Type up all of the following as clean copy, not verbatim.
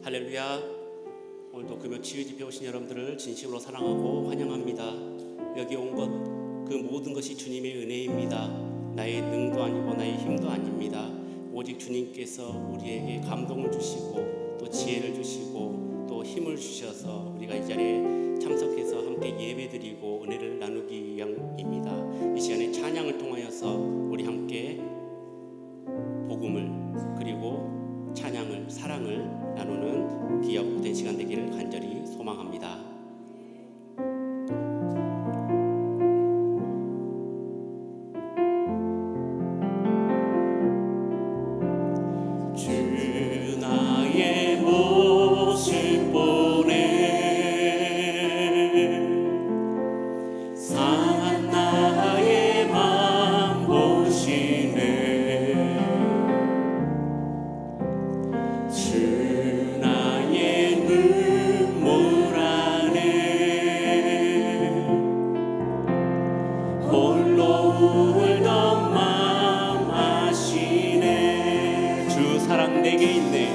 할렐루야. 오늘도 금요 치유 집회 오신 여러분들을 진심으로 사랑하고 환영합니다. 여기 온 것 그 모든 것이 주님의 은혜입니다. 나의 능도 아니고 나의 힘도 아닙니다. 오직 주님께서 우리에게 감동을 주시고 또 지혜를 주시고 또 힘을 주셔서 우리가 이 자리에 참석해서 함께 예배드리고 은혜를 나누기 위함입니다. 이 시간에 찬양을 통하여서 우리 함께 복음을 그리고 찬양을 사랑을 나누는 귀하고 된 시간 되기를 간절히 소망합니다. 주 나의 모습 보네 상한 나의 맘 보시네 주 나의 눈물 안에 홀로 울던 맘 아시네 주 사랑 내게 있네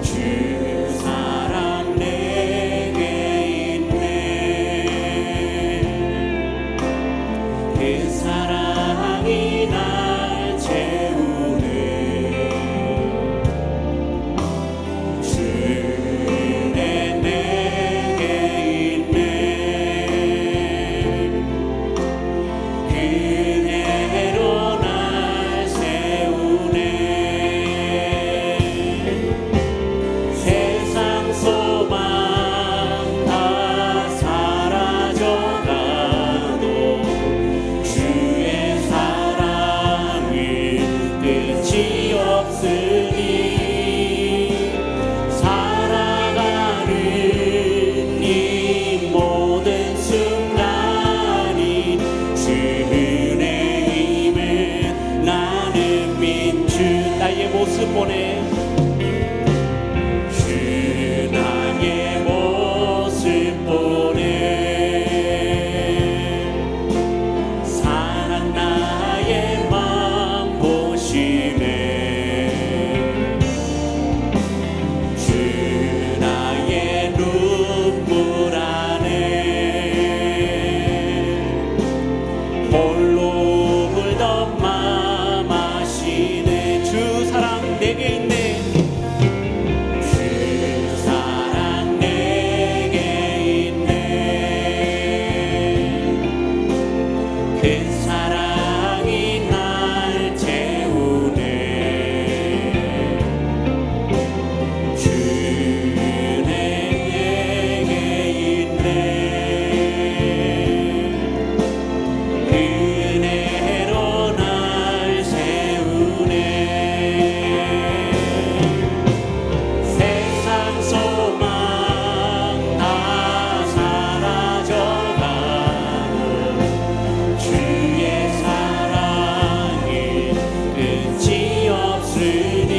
주 사랑 내게 있네 그 사랑이 날 채우네 주내 내게 있네 그대로 날 세우네 세상 소망 다 사라져가도 주의 사랑은 끝이 없으니 살아가는 이 모든 순간이 주의 힘에 나는 민주 나의 모습 보내 주 나의 모습 보내 상한 나의 맘 보시네 주 나의 눈물 안에 홀로 울던 맘 아시네 주 사랑 내게 있네 주 사랑 내게 있네 그 사랑이 날 채우네 주내 내게 있네 그대로 날 세우네 세상 소망 다 사라져가고 주의 사랑은 끝이 없으니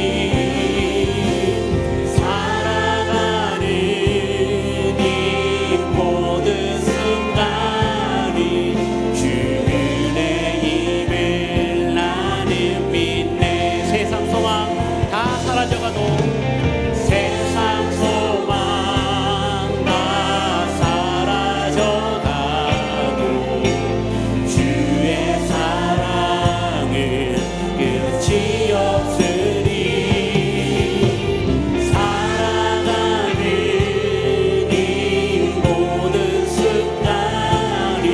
살아가는 이 모든 순간이 주의 힘을 나는 믿네 세상 소망 다 사라져가도 세상 소망 다 사라져가도 주의 사랑은 끝이 없으니 살아가는 이 모든 순간이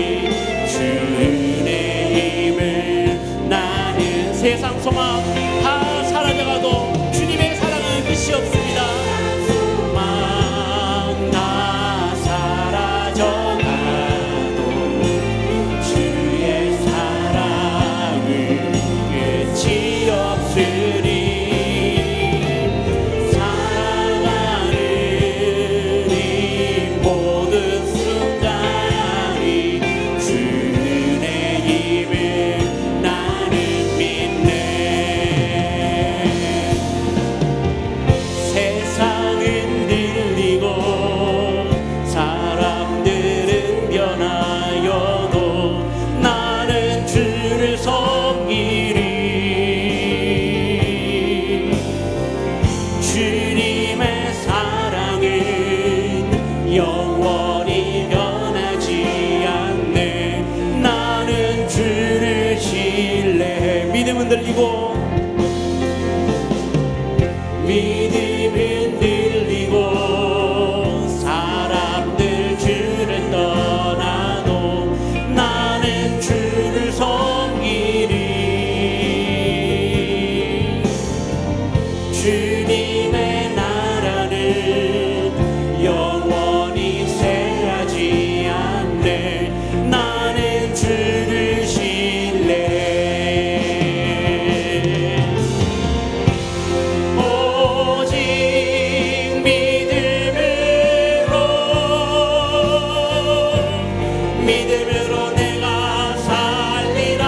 주의 힘을 나는 세상 소망 다 사라져가도 주님의 사랑은 끝이 없습니다 소망 다 사라져가도 주의 사랑은 끝이 없으니 살아가는 이 모든 순간이 주의 힘을 나는 믿네 흔들리고 믿음 흔들리고 사람들 주를 떠나도 나는 주를 섬기리. 주님의 나라는 영원히 쇠하지 않네. 나는 주를 신뢰해. 믿음으로 내가 살리라.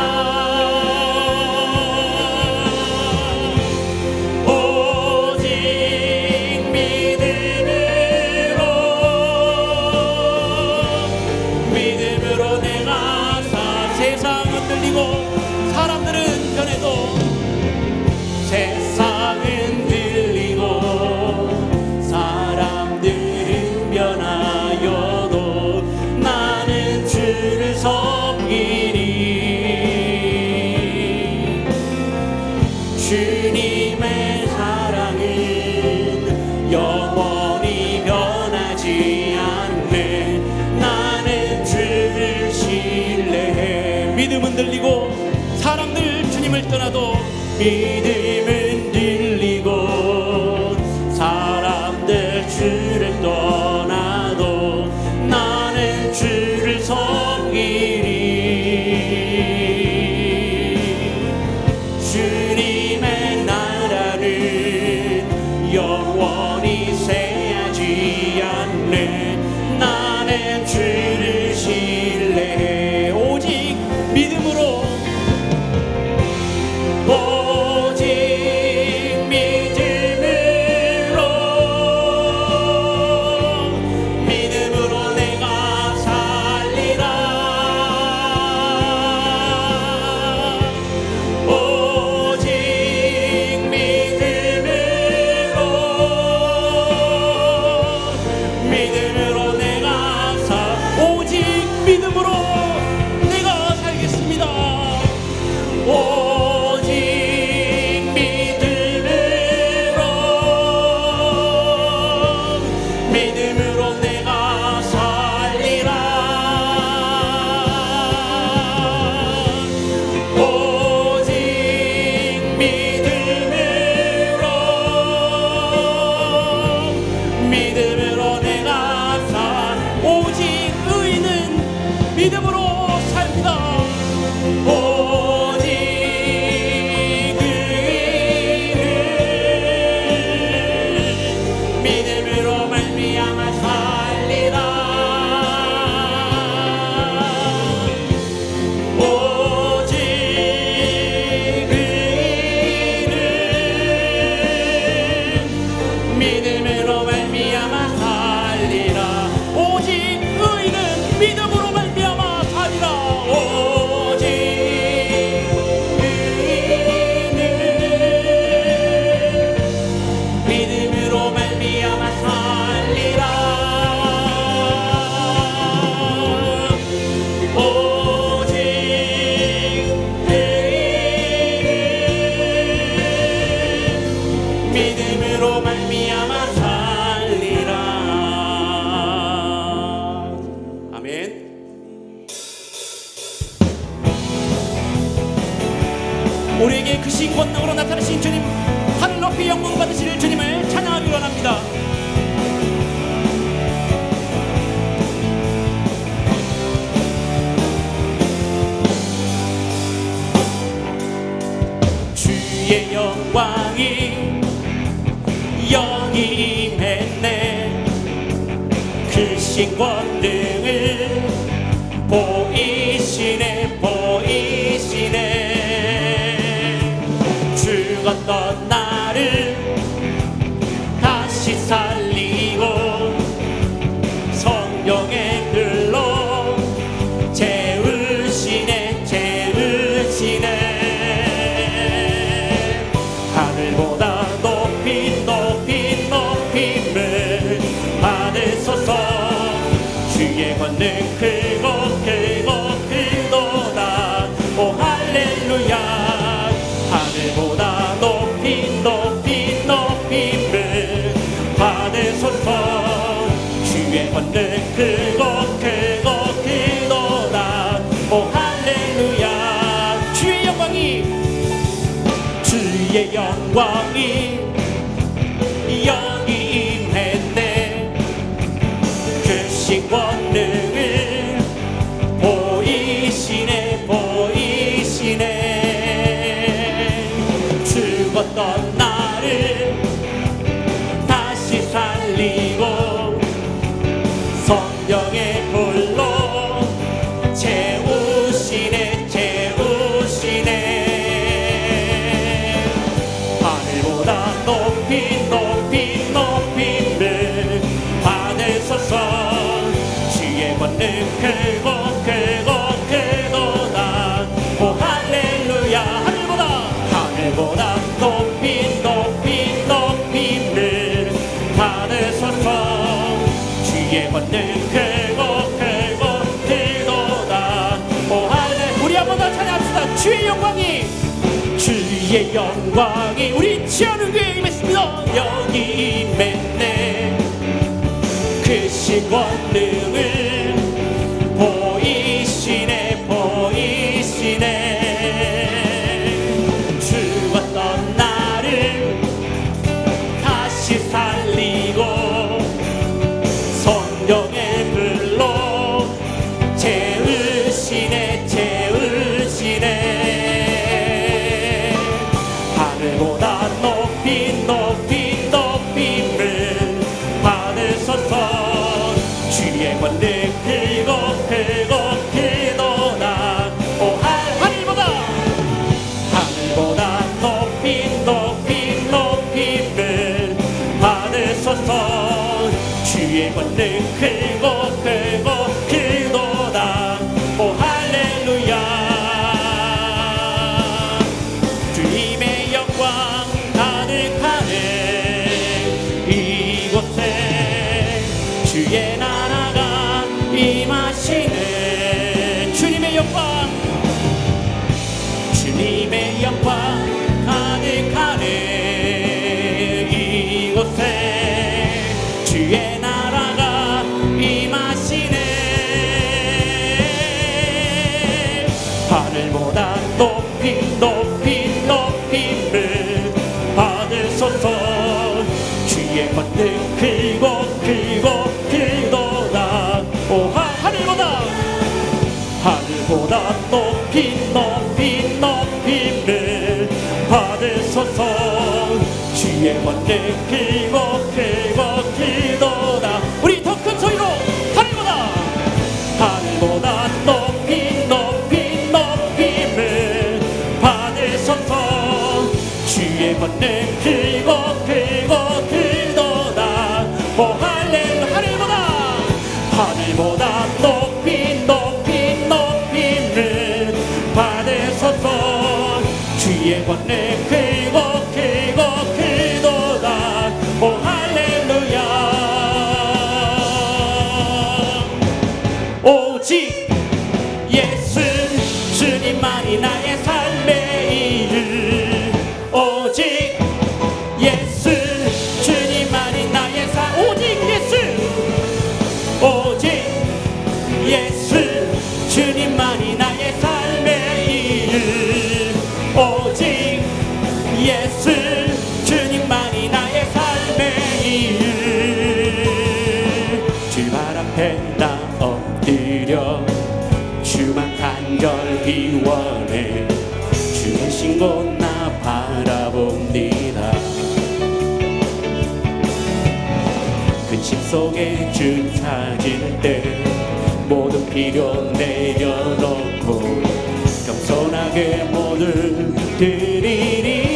오직 믿음으로 내가 세상 흔들리고 사람들은 변해도 세상 흔들리고 사람들은 변하여도 나는 주를 섬기리. 주님의 사랑은 영원히 변하지 않네. 나는 주를 신뢰해. 믿음 흔들리고 사람들 주님을 떠나도 믿음 흔들리고 사람들 주를 떠나도 나는 주를 섬기리. 주님의 나라는 영원히 쇠하지 않네. 나는 주를 신뢰해. 오직 믿음으로 내가 살리라. 오직 믿음으로 내가 오직 믿음으로 내가 살겠습니다. 오직 믿음으로 내가 살리라. 오직 믿음으로 내가 오직 의인은 믿음으로 삽니다. 오직 의인은 믿음으로 말미암아 살리라. 오직 의인은 믿음으로 말미암아 살리라. 오직 의인은 믿음으로 말미암아 살리라. 오직 의인은 믿음으로 말미암아 살리라. 오직 의인은 믿음으로 말미암아 살리라. 아멘. 우리에게 크신 권능으로 나타나신 주님, 하늘 높이 영광 받으실 주님을 찬양하기 원합니다. 주의 영광이 여기 임했네. 크신 권능을 보이시네. 죽었던 나를 다시 살리고 성령의 글로 재우시네. 하늘보다 높임을 받으소서. 주의 권능 크도다. 오 할렐루야. 하늘 크고 크고 크도다. 오 할렐루야. 주의 영광이 여기 임했네. 그 권능을 보이시네 죽었던 나를 다시 살리고 성령의 불로 채우시네. 하늘보다 높이를 받으소서. 주의 권능 크고 크도다. 오 할렐루야. 하늘보다 높이를 받으소서. 주의 권능 크고 크도다. 오 할렐루야. 우리 한 번 더 찬양합시다. 주의 영광이 우리 지하는교회에 임했습니다. 여기 임했네. 크신 권능을 보이시네. 죽었던 나를 다시 살리고 성령의 불로 채우시네. 하늘보다 높이를 받으소서. 주의 권능 크고 크도다. 오 하늘보다 높이를 받으소서. 주의 권능 크고 크도다. 오 할렐루야. 주님의 영광 가득하네. 이곳에 주의 나라가 임하시네. 주님의 영광 가득하네. 이곳에 주의 나라가 임하시네. 하늘보다 높이를 받으소서. 주의 권능 크고 크도다. 오 하늘보다 높이를 받으소서. 주의 권능 크고 크도다. 우리 더 큰 소리로 하늘보다 높이를 받으소서. 주의 권능 크고 크도다. 오 하늘보다 높이를 받으소서. 주의 권능 크고 크도다. 오 할렐루야. 오직 예수 주님만이 나의 삶의 이유. 오직 예수 주님만이 나의 삶. 오직 예수 주님만이 나의 삶의 이유. 오직 예수 주님만이 나의 삶의 이유. 주발 앞에 나 엎드려 주만 간절히 원해. 주 계신 곳 나 바라봅니다. 근심 속에 주 찾을 때 모든 필요 내려놓고 겸손하게 모두 드리리.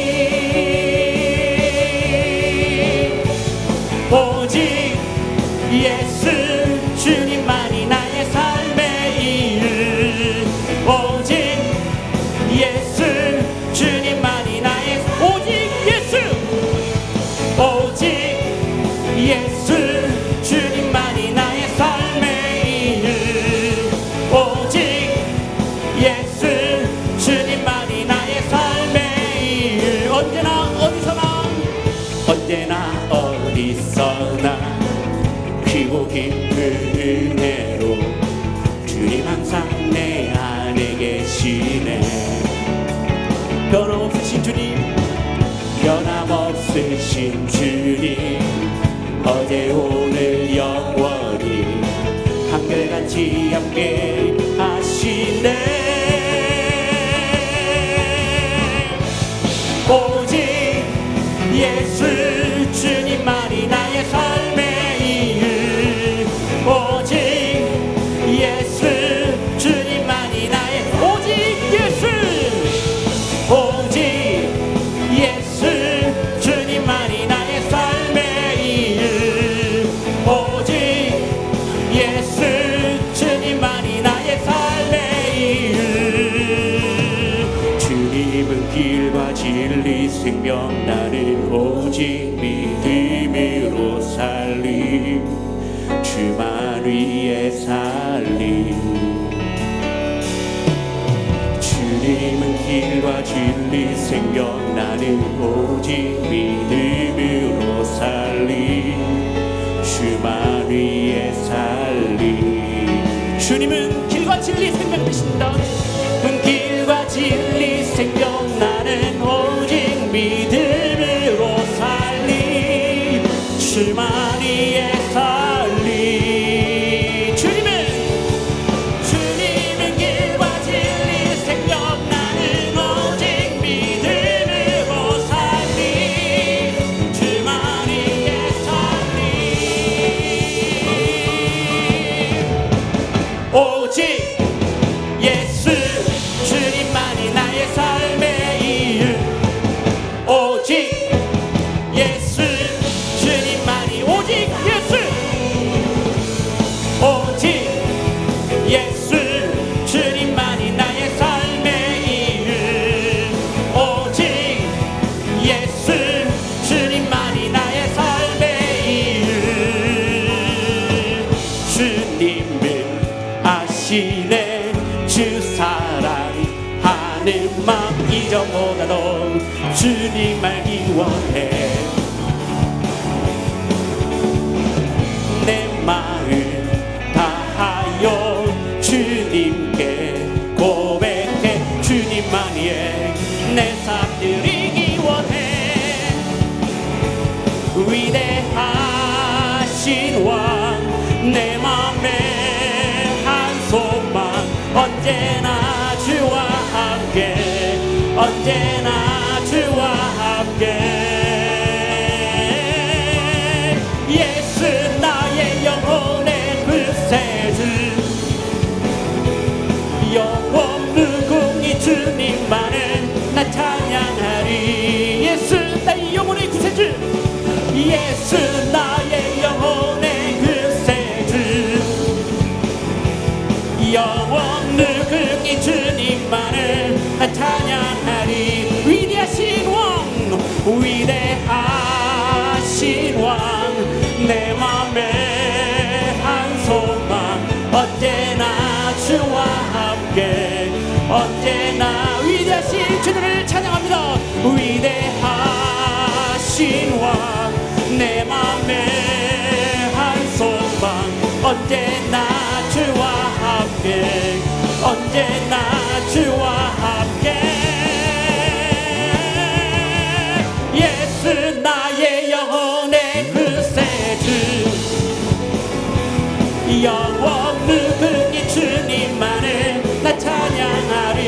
오직 예수 주님만이 나의 삶의 이유. 오직 예수 주님만이 나의 오직 예수 주님만이 나의 삶의 이유. 오직 예수 주님만이 나의 삶의 이유. 언제나 어디서나 크고 깊은 변함없으신 주님 어제 오늘 영원히 한결같이 함께 하시네. 오직 예수 주님만이 나의 삶의 이유. 오직 예수 주님만이 나의 오직 예수. 오직 예수 주님만이 나의 삶의 이유. 오직 예수 주님만이 나의 삶의 이유. 주님은 길과 진리 생명 나는 오직 믿음으로 살림. 주만 위에 살림. 주님은 길과 진리 생명 나는 오직 믿음으로 살림. 주만 위에 살림. 주님은 길과 진리 생명 되신다. 길과 진리 생명 나는 오직 믿음으로 살림. 주만 위에 살림. 주님은 길과 진리 생명 나는 오직 믿음으로 살림. 주만 위에 살림. 오직 예수 주님만이 나의 삶의 이유. 오직 예수 주님만이 오직 예수. 오직 예수 주님만이 나의 삶의 이유. 오직 예수 주님만이 나의 삶의 이유. 주님은 아시네 주 사랑하는 마음 이전보다도 주님을 기원해. 내 마음 다하여 주님께 고백해. 주님만이에 내 삶 드리기 원해. 위대하신 왕 내 맘에 한 소망 언제나 주와 함께. 언제나 주와 함께. 예수 나의 영혼의 구세주. 영원 무궁히 주님만을 나 찬양하리. 예수 나의 영혼의 구세주. 예수 나의 영혼의 구세주. 영원 무궁히 주님만을 나 찬양하리. 위대하신 왕 위대하신 왕 내 맘에 한 소망 언제나 주와 함께. 언제나 위대하신 주님을 찬양합니다. 위대하신 왕 내 맘에 한 소망 언제나 주와 함께. 언제나 주와 함께. 예수 나의 영혼의 구세주. 영원 무궁히 주님만을 나 찬양하리.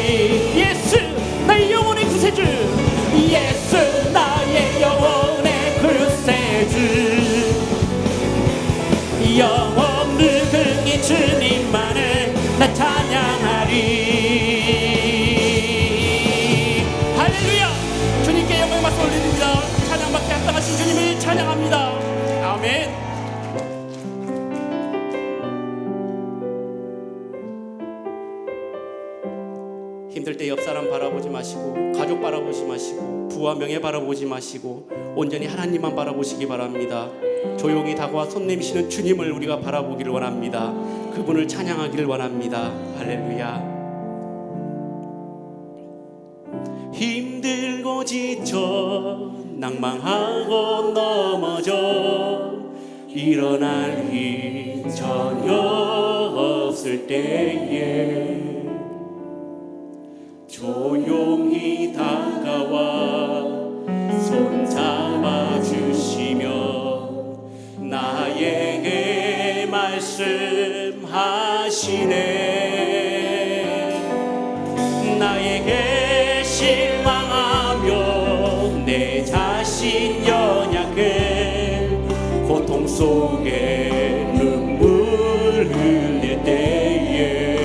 예수 나의 영혼의 구세주. 예수 나의 영혼의 구세주. 영원 무궁히 주님만을 나 찬양하리. 할렐루야. 주님께 영광의 말씀 올려드립니다. 찬양받게 합당하신 주님을 찬양합니다. 아멘. 힘들 때 옆 사람 바라보지 마시고, 가족 바라보지 마시고, 부와 명예 바라보지 마시고, 온전히 하나님만 바라보시기 바랍니다. 조용히 다가와 손 내미시는 주님을 우리가 바라보기를 원합니다. 그분을 찬양하기를 원합니다. 할렐루야. 힘들고 지쳐 낭망하고 넘어져 일어날 힘 전혀 없을 때에 조용히 다가와 손 속에 눈물 흘릴 때에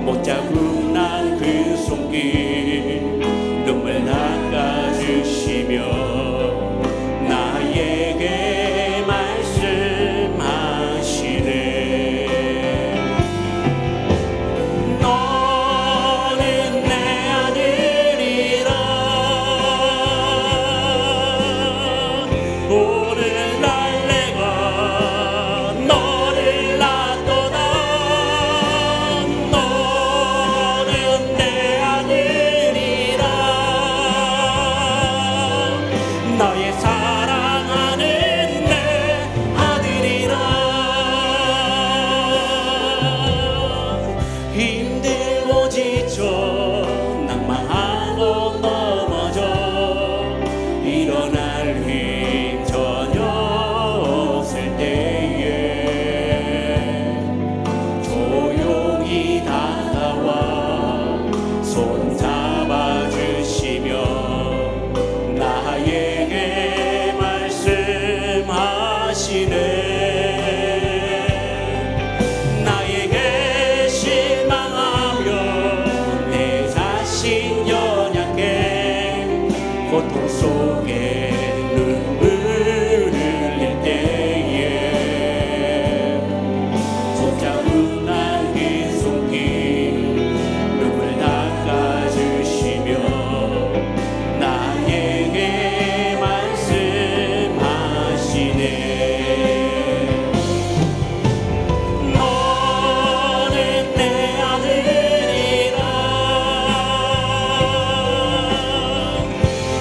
못자국 난 그 손길 눈물 닦아주시며 나에게 말씀하시네. 너는 내 아들이라. 오늘날 내가 너를 낳았도다. 너는 내 아들이라. 나의 사랑하는 내 아들이라. 힘들고 지쳐 낭망하고 넘어져 일어날 힘 전혀 없을 때에 조용히 다가와 손 잡아주시며 나에게 말씀하시네. 나에게 실망하며 내 자신 연약해 고통 속에 눈물 흘릴 때에 손자국난 그 손길 눈물 닦아주시며 나에게 말씀하시네. 너는 내 아들이라.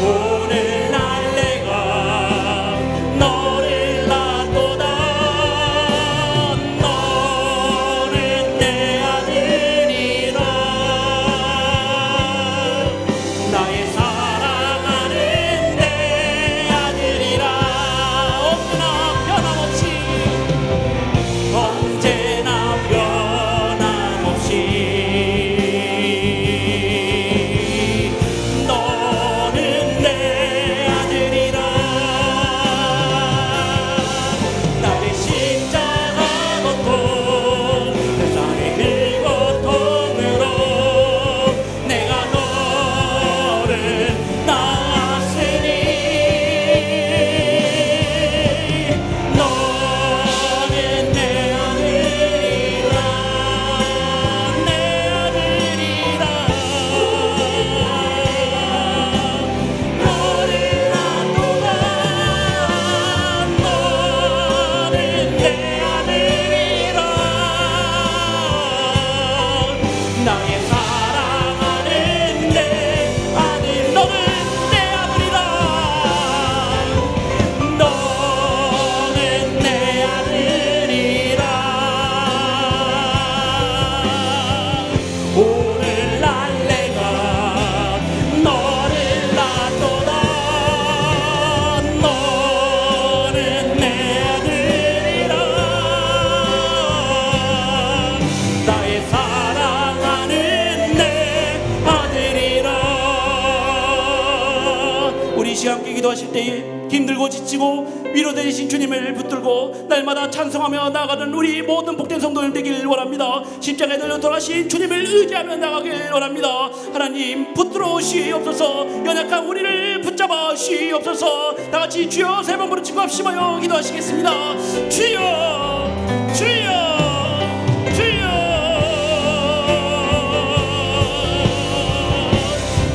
오늘날 내가 너를 낳았도다. 너는 내 아들이라. 나의 사랑하는 내 아들이라. 언제나 변함없이 너는 내 아들이라. 나의 십자가 고통 세상의 그 고통으로 내가 너를 낳았으니 너는 내 아들이라. 내 아들이라. 너를 낳았도다. 너는 내 아들이라. 나의 사랑하는 내 아들. 너는 내 아들이라. 너는 내 아들이라. 오늘날 내가 너를 낳았도다. 너는 내 아들이라. 나의 사랑하는 내 아들이라. 우리 이 시간 함께 기도하실 때에 힘들고 지치고 위로되신 주님을 붙들고 날마다 찬송하며 나아가는 우리 모든 복된 성도들 되길 원합니다. 십자가에 달려 돌아가신 주님을 의지하며 나가길 원합니다. 하나님 붙들어 주시옵소서. 연약한 우리를 붙잡아 주시옵소서. 다같이 주여 세 번 부르짖고 합심하여 기도하시겠습니다. 주여 주여 주여.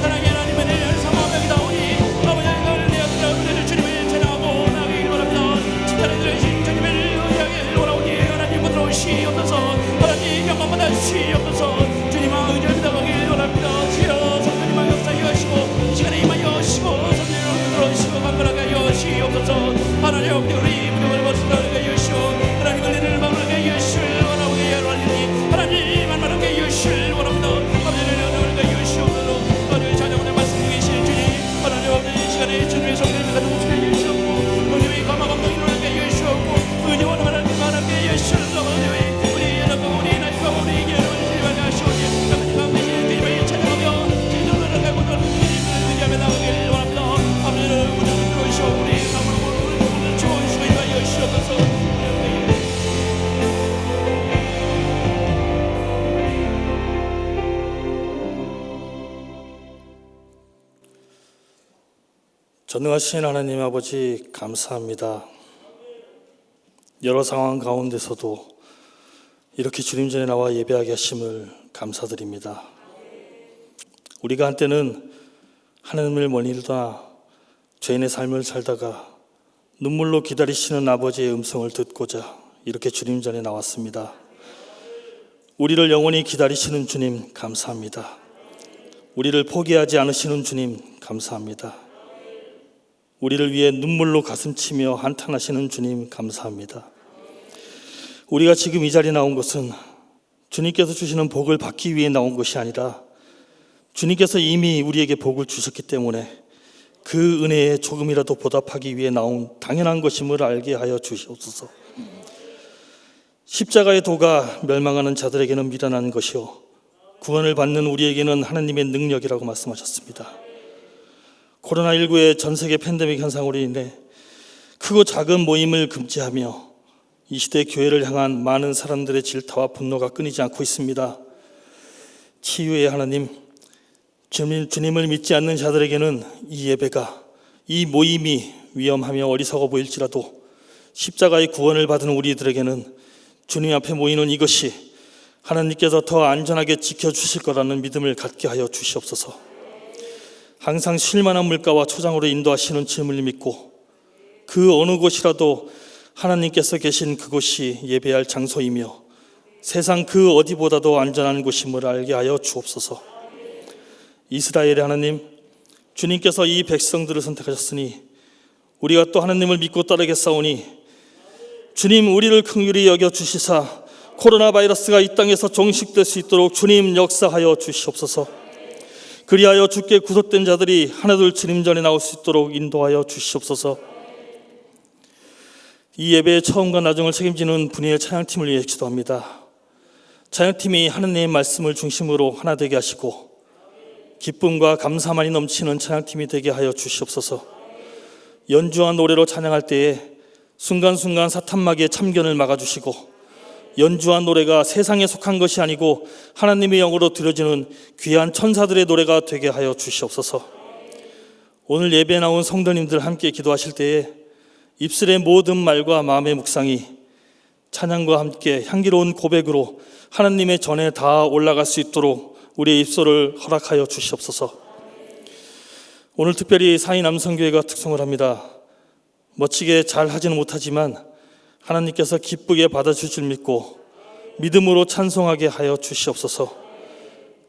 사랑의 하나님의 은혜를 사모합니다. 우리 아버지 하나님을 내 아들과 은혜를 주님을 찬양하고 나가길 원합니다. 십자가에 들어가신 주님을 의지하길 원하오니 하나님 붙들어 주시옵소서. 하나님 영광 받아 주시옵소서. 주님아 의지하며 나가길 원합니다. 주여 성령님아 역사하여 하시고 이 시간에 임하여 하시고 성령을 붙들어 주시고 강건하게 하여 주시옵소서. 하나님 우리 무덤을 벗어나게 하여 주시오. 하나님 은혜를 마무리하게 하여 주시오. 전능하신 하나님 아버지 감사합니다. 여러 상황 가운데서도 이렇게 주님 전에 나와 예배하게 하심을 감사드립니다. 우리가 한때는 하나님을 멀리다 죄인의 삶을 살다가 눈물로 기다리시는 아버지의 음성을 듣고자 이렇게 주님 전에 나왔습니다. 우리를 영원히 기다리시는 주님 감사합니다. 우리를 포기하지 않으시는 주님 감사합니다. 우리를 위해 눈물로 가슴치며 한탄하시는 주님 감사합니다. 우리가 지금 이 자리에 나온 것은 주님께서 주시는 복을 받기 위해 나온 것이 아니라 주님께서 이미 우리에게 복을 주셨기 때문에 그 은혜에 조금이라도 보답하기 위해 나온 당연한 것임을 알게 하여 주시옵소서. 십자가의 도가 멸망하는 자들에게는 미련한 것이요 구원을 받는 우리에게는 하나님의 능력이라고 말씀하셨습니다. 코로나19의 전 세계 팬데믹 현상으로 인해 크고 작은 모임을 금지하며 이 시대 교회를 향한 많은 사람들의 질타와 분노가 끊이지 않고 있습니다. 치유의 하나님, 주님을 믿지 않는 자들에게는 이 예배가, 이 모임이 위험하며 어리석어 보일지라도 십자가의 구원을 받은 우리들에게는 주님 앞에 모이는 이것이 하나님께서 더 안전하게 지켜주실 거라는 믿음을 갖게 하여 주시옵소서. 항상 쉴만한 물가와 초장으로 인도하시는 주님을 믿고 그 어느 곳이라도 하나님께서 계신 그곳이 예배할 장소이며 세상 그 어디보다도 안전한 곳임을 알게 하여 주옵소서. 이스라엘의 하나님, 주님께서 이 백성들을 선택하셨으니 우리가 또 하나님을 믿고 따르겠사오니 주님 우리를 긍휼히 여겨 주시사 코로나 바이러스가 이 땅에서 종식될 수 있도록 주님 역사하여 주시옵소서. 그리하여 주께 구속된 자들이 하나둘 주님 전에 나올 수 있도록 인도하여 주시옵소서. 이 예배의 처음과 나중을 책임지는 분야의 찬양팀을 위해 기도합니다. 찬양팀이 하나님의 말씀을 중심으로 하나 되게 하시고 기쁨과 감사만이 넘치는 찬양팀이 되게 하여 주시옵소서. 연주와 노래로 찬양할 때에 순간순간 사탄마귀의 참견을 막아주시고 연주와 노래가 세상에 속한 것이 아니고 하나님의 영으로 들려지는 귀한 천사들의 노래가 되게 하여 주시옵소서. 오늘 예배에 나온 성도님들 함께 기도하실 때에 입술의 모든 말과 마음의 묵상이 찬양과 함께 향기로운 고백으로 하나님의 전에 다 올라갈 수 있도록 우리의 입술을 허락하여 주시옵소서. 오늘 특별히 사이 남성교회가 특송을 합니다. 멋지게 잘 하지는 못하지만 하나님께서 기쁘게 받아주실 줄 믿고 믿음으로 찬송하게 하여 주시옵소서.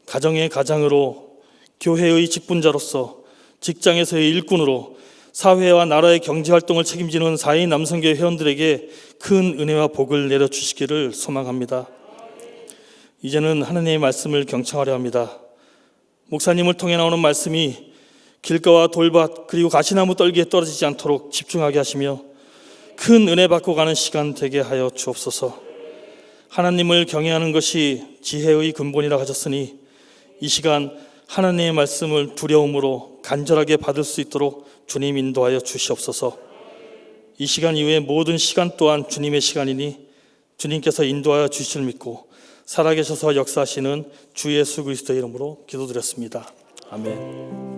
가정의 가장으로, 교회의 직분자로서, 직장에서의 일꾼으로 사회와 나라의 경제활동을 책임지는 4인 남성교회 회원들에게 큰 은혜와 복을 내려주시기를 소망합니다. 이제는 하나님의 말씀을 경청하려 합니다. 목사님을 통해 나오는 말씀이 길가와 돌밭 그리고 가시나무 떨기에 떨어지지 않도록 집중하게 하시며 큰 은혜 받고 가는 시간 되게 하여 주옵소서. 하나님을 경외하는 것이 지혜의 근본이라 하셨으니 이 시간 하나님의 말씀을 두려움으로 간절하게 받을 수 있도록 주님 인도하여 주시옵소서. 이 시간 이후에 모든 시간 또한 주님의 시간이니 주님께서 인도하여 주실 줄 믿고 살아계셔서 역사하시는 주 예수 그리스도의 이름으로 기도드렸습니다. 아멘.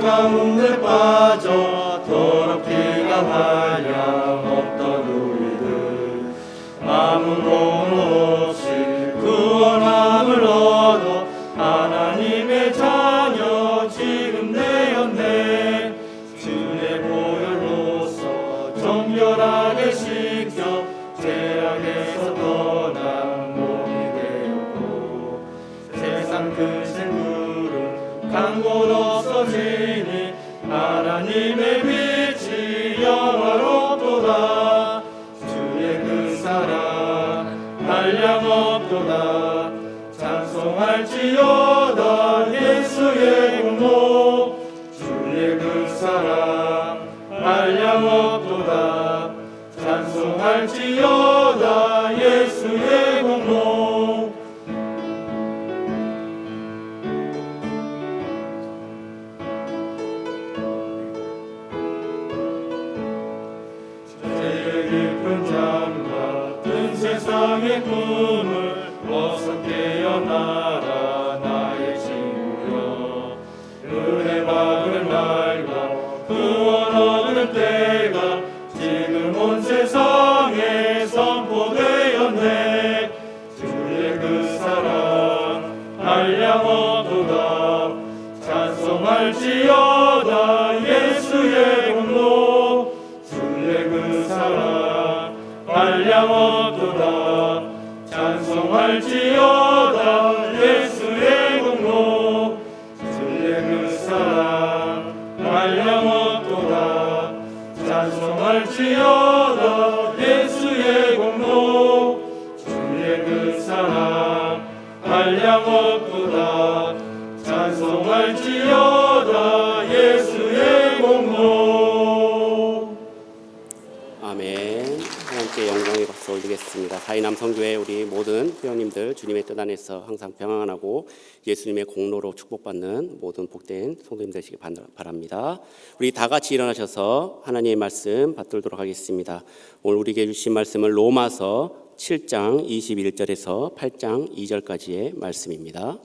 가운데 빠져 더럽기가 한량 없던 우리들 아무런 없이 구원함을 얻어 하나님의 자녀 지금 되었네. 주의 보혈로서 정결하게 씻겨 죄악에서 떠난 몸이 되었고 세상 그 질물은 강곳 없어지니 하나님의 빛이 영화롭도다. 주의 그 사랑 한량없도다. 찬송할지어다 예수의 공로. 주의 그 사랑 한량 없도다. 찬송할지어다 예수의 공로. 제일 깊은 잠 같은 세상의 꿈을 어서 깨어나라 나의 친구여. 은혜 받을 날과 구원 얻을 때가 지금 온 세상에 선포되었네. 주의 그 사랑 한량 없도다. 찬송할지어다 예수의 공로. 주의 그 사랑 한량 없도다. 찬송할지어다 예수의 공로. 주의 그 사랑 한량 없도다. 찬송할지어다 예수의 공로. 주의 그 사랑 한량 없도다. 찬송할지어다 예수의 공로. 아멘. 하나님께 영광의 박수 올리겠습니다. 사이남 성교회 우리 모든 회원님들 주님의 뜻 안에서 항상 평안하고 예수님의 공로로 축복받는 모든 복된 성도님 되시기 바랍니다. 우리 다 같이 일어나셔서 하나님의 말씀 받들도록 하겠습니다. 오늘 우리에게 주신 말씀은 로마서 7장 21절에서 8장 2절까지의 말씀입니다.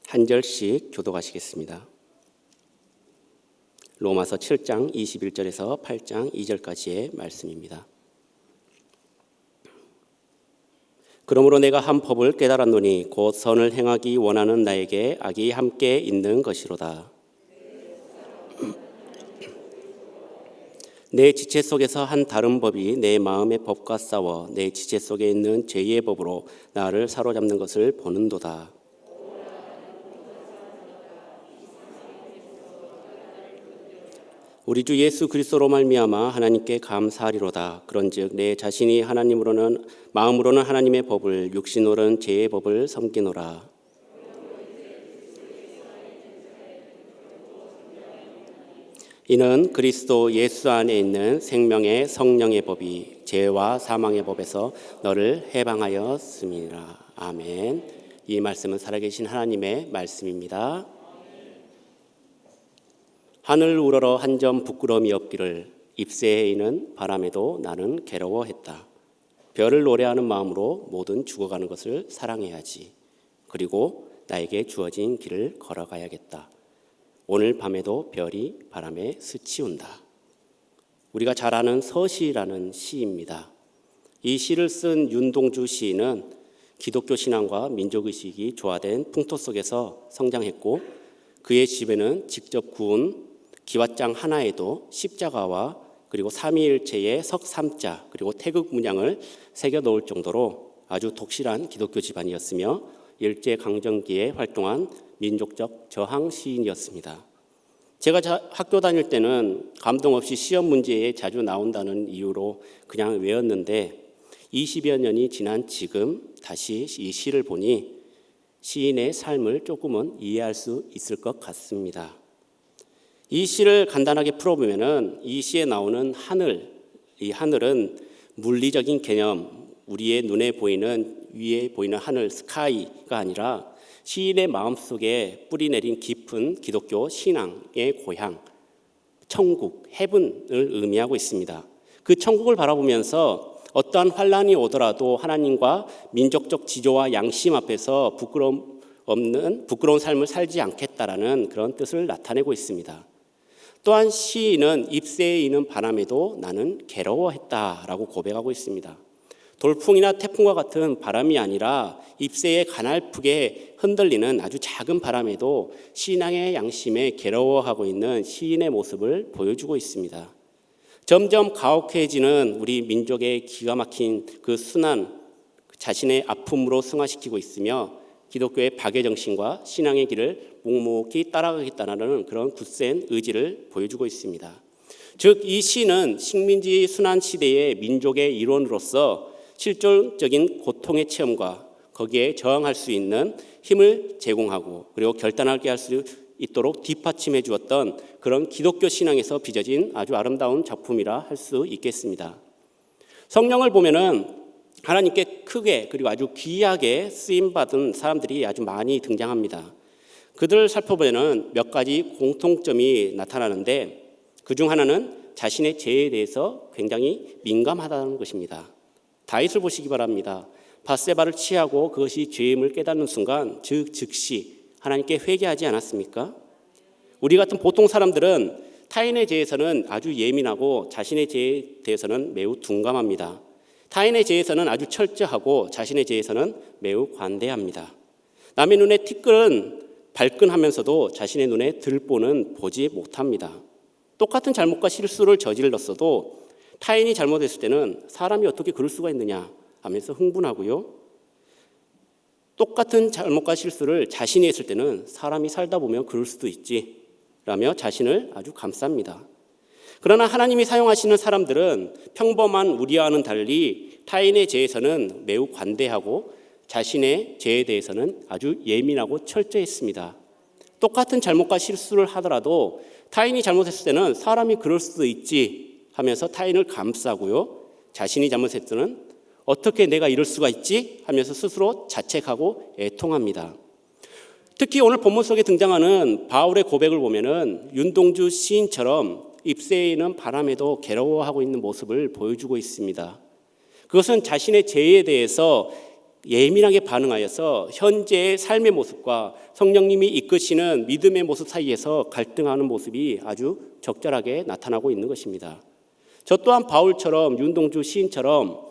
한 절씩 교독하시겠습니다. 로마서 7장 21절에서 8장 2절까지의 말씀입니다. 그러므로 내가 한 법을 깨달았노니 곧 선을 행하기 원하는 나에게 악이 함께 있는 것이로다. 내 지체 속에서 한 다른 법이 내 마음의 법과 싸워 내 지체 속에 있는 죄의 법으로 나를 사로잡는 것을 보는도다. 우리 주 예수 그리스도로 말미암아 하나님께 감사하리로다. 그런즉 내 자신이 하나님으로는 마음으로는 하나님의 법을 육신으로는 죄의 법을 섬기노라. 이는 그리스도 예수 안에 있는 생명의 성령의 법이 죄와 사망의 법에서 너를 해방하였음이라. 아멘. 이 말씀은 살아계신 하나님의 말씀입니다. 하늘 우러러 한 점 부끄러움이 없기를 잎새에 있는 바람에도 나는 괴로워했다. 별을 노래하는 마음으로 모든 죽어가는 것을 사랑해야지. 그리고 나에게 주어진 길을 걸어가야겠다. 오늘 밤에도 별이 바람에 스치운다. 우리가 잘 아는 서시라는 시입니다. 이 시를 쓴 윤동주 시인은 기독교 신앙과 민족의식이 조화된 풍토 속에서 성장했고 그의 집에는 직접 구운 기왓장 하나에도 십자가와 그리고 삼위일체의 석삼자 그리고 태극 문양을 새겨 놓을 정도로 아주 독실한 기독교 집안이었으며 일제강점기에 활동한 민족적 저항 시인이었습니다. 제가 학교 다닐 때는 감동 없이 시험 문제에 자주 나온다는 이유로 그냥 외웠는데 20여 년이 지난 지금 다시 이 시를 보니 시인의 삶을 조금은 이해할 수 있을 것 같습니다. 이 시를 간단하게 풀어보면은 이 시에 나오는 하늘, 이 하늘은 물리적인 개념, 우리의 눈에 보이는 위에 보이는 하늘, 스카이가 아니라 시인의 마음속에 뿌리 내린 깊은 기독교 신앙의 고향, 천국, 헤븐을 의미하고 있습니다. 그 천국을 바라보면서 어떠한 환란이 오더라도 하나님과 민족적 지조와 양심 앞에서 부끄러운 삶을 살지 않겠다라는 그런 뜻을 나타내고 있습니다. 또한 시인은 잎새에 있는 바람에도 나는 괴로워했다라고 고백하고 있습니다. 돌풍이나 태풍과 같은 바람이 아니라 잎새에 가날프게 흔들리는 아주 작은 바람에도 신앙의 양심에 괴로워하고 있는 시인의 모습을 보여주고 있습니다. 점점 가혹해지는 우리 민족의 기가 막힌 그 순환, 자신의 아픔으로 승화시키고 있으며 기독교의 박애정신과 신앙의 길을 묵묵히 따라가겠다는 그런 굳센 의지를 보여주고 있습니다. 즉 이 시는 식민지 순환 시대의 민족의 일원으로서 실존적인 고통의 체험과 거기에 저항할 수 있는 힘을 제공하고 그리고 결단하게 할 수 있도록 뒷받침해 주었던 그런 기독교 신앙에서 빚어진 아주 아름다운 작품이라 할 수 있겠습니다. 성령을 보면은 하나님께 크게 그리고 아주 귀하게 쓰임받은 사람들이 아주 많이 등장합니다. 그들을 살펴보면 몇 가지 공통점이 나타나는데 그중 하나는 자신의 죄에 대해서 굉장히 민감하다는 것입니다. 다윗을 보시기 바랍니다. 밧세바를 취하고 그것이 죄임을 깨닫는 순간 즉시 하나님께 회개하지 않았습니까? 우리 같은 보통 사람들은 타인의 죄에서는 아주 예민하고 자신의 죄에 대해서는 매우 둔감합니다. 타인의 죄에서는 아주 철저하고 자신의 죄에서는 매우 관대합니다. 남의 눈에 티끌은 발끈하면서도 자신의 눈에 들보는 보지 못합니다. 똑같은 잘못과 실수를 저질렀어도 타인이 잘못했을 때는 사람이 어떻게 그럴 수가 있느냐 하면서 흥분하고요. 똑같은 잘못과 실수를 자신이 했을 때는 사람이 살다 보면 그럴 수도 있지 라며 자신을 아주 감쌉니다. 그러나 하나님이 사용하시는 사람들은 평범한 우리와는 달리 타인의 죄에서는 매우 관대하고 자신의 죄에 대해서는 아주 예민하고 철저했습니다. 똑같은 잘못과 실수를 하더라도 타인이 잘못했을 때는 사람이 그럴 수도 있지 하면서 타인을 감싸고요. 자신이 잘못했을 때는 어떻게 내가 이럴 수가 있지 하면서 스스로 자책하고 애통합니다. 특히 오늘 본문 속에 등장하는 바울의 고백을 보면은 윤동주 시인처럼 잎새이는 바람에도 괴로워하고 있는 모습을 보여주고 있습니다. 그것은 자신의 죄에 대해서 예민하게 반응하여서 현재의 삶의 모습과 성령님이 이끄시는 믿음의 모습 사이에서 갈등하는 모습이 아주 적절하게 나타나고 있는 것입니다. 저 또한 바울처럼 윤동주 시인처럼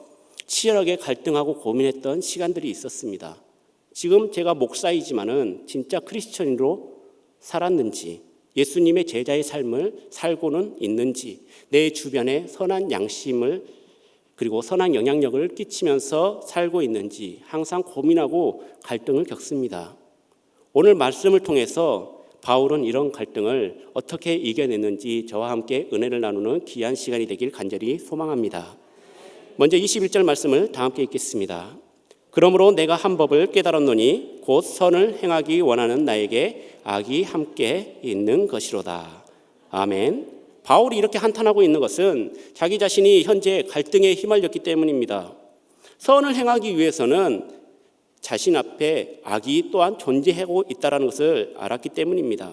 치열하게 갈등하고 고민했던 시간들이 있었습니다. 지금 제가 목사이지만은 진짜 크리스천으로 살았는지, 예수님의 제자의 삶을 살고는 있는지, 내 주변에 선한 양심을 그리고 선한 영향력을 끼치면서 살고 있는지 항상 고민하고 갈등을 겪습니다. 오늘 말씀을 통해서 바울은 이런 갈등을 어떻게 이겨냈는지 저와 함께 은혜를 나누는 귀한 시간이 되길 간절히 소망합니다. 먼저 21절 말씀을 다 함께 읽겠습니다. 그러므로 내가 한 법을 깨달았노니 곧 선을 행하기 원하는 나에게 악이 함께 있는 것이로다. 아멘. 바울이 이렇게 한탄하고 있는 것은 자기 자신이 현재 갈등에 휘말렸기 때문입니다. 선을 행하기 위해서는 자신 앞에 악이 또한 존재하고 있다는 것을 알았기 때문입니다.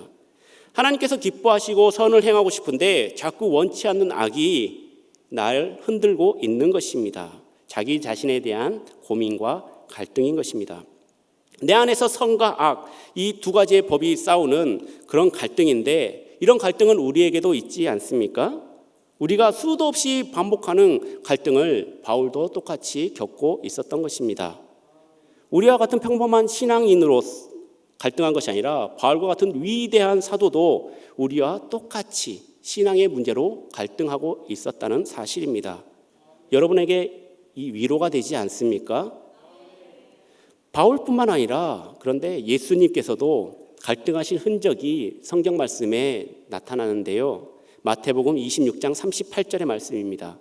하나님께서 기뻐하시고 선을 행하고 싶은데 자꾸 원치 않는 악이 날 흔들고 있는 것입니다. 자기 자신에 대한 고민과 갈등인 것입니다. 내 안에서 선과 악, 이 두 가지의 법이 싸우는 그런 갈등인데 이런 갈등은 우리에게도 있지 않습니까? 우리가 수도 없이 반복하는 갈등을 바울도 똑같이 겪고 있었던 것입니다. 우리와 같은 평범한 신앙인으로 갈등한 것이 아니라 바울과 같은 위대한 사도도 우리와 똑같이 신앙의 문제로 갈등하고 있었다는 사실입니다. 여러분에게 이 위로가 되지 않습니까? 바울뿐만 아니라 그런데 예수님께서도 갈등하신 흔적이 성경 말씀에 나타나는데요. 마태복음 26장 38절의 말씀입니다.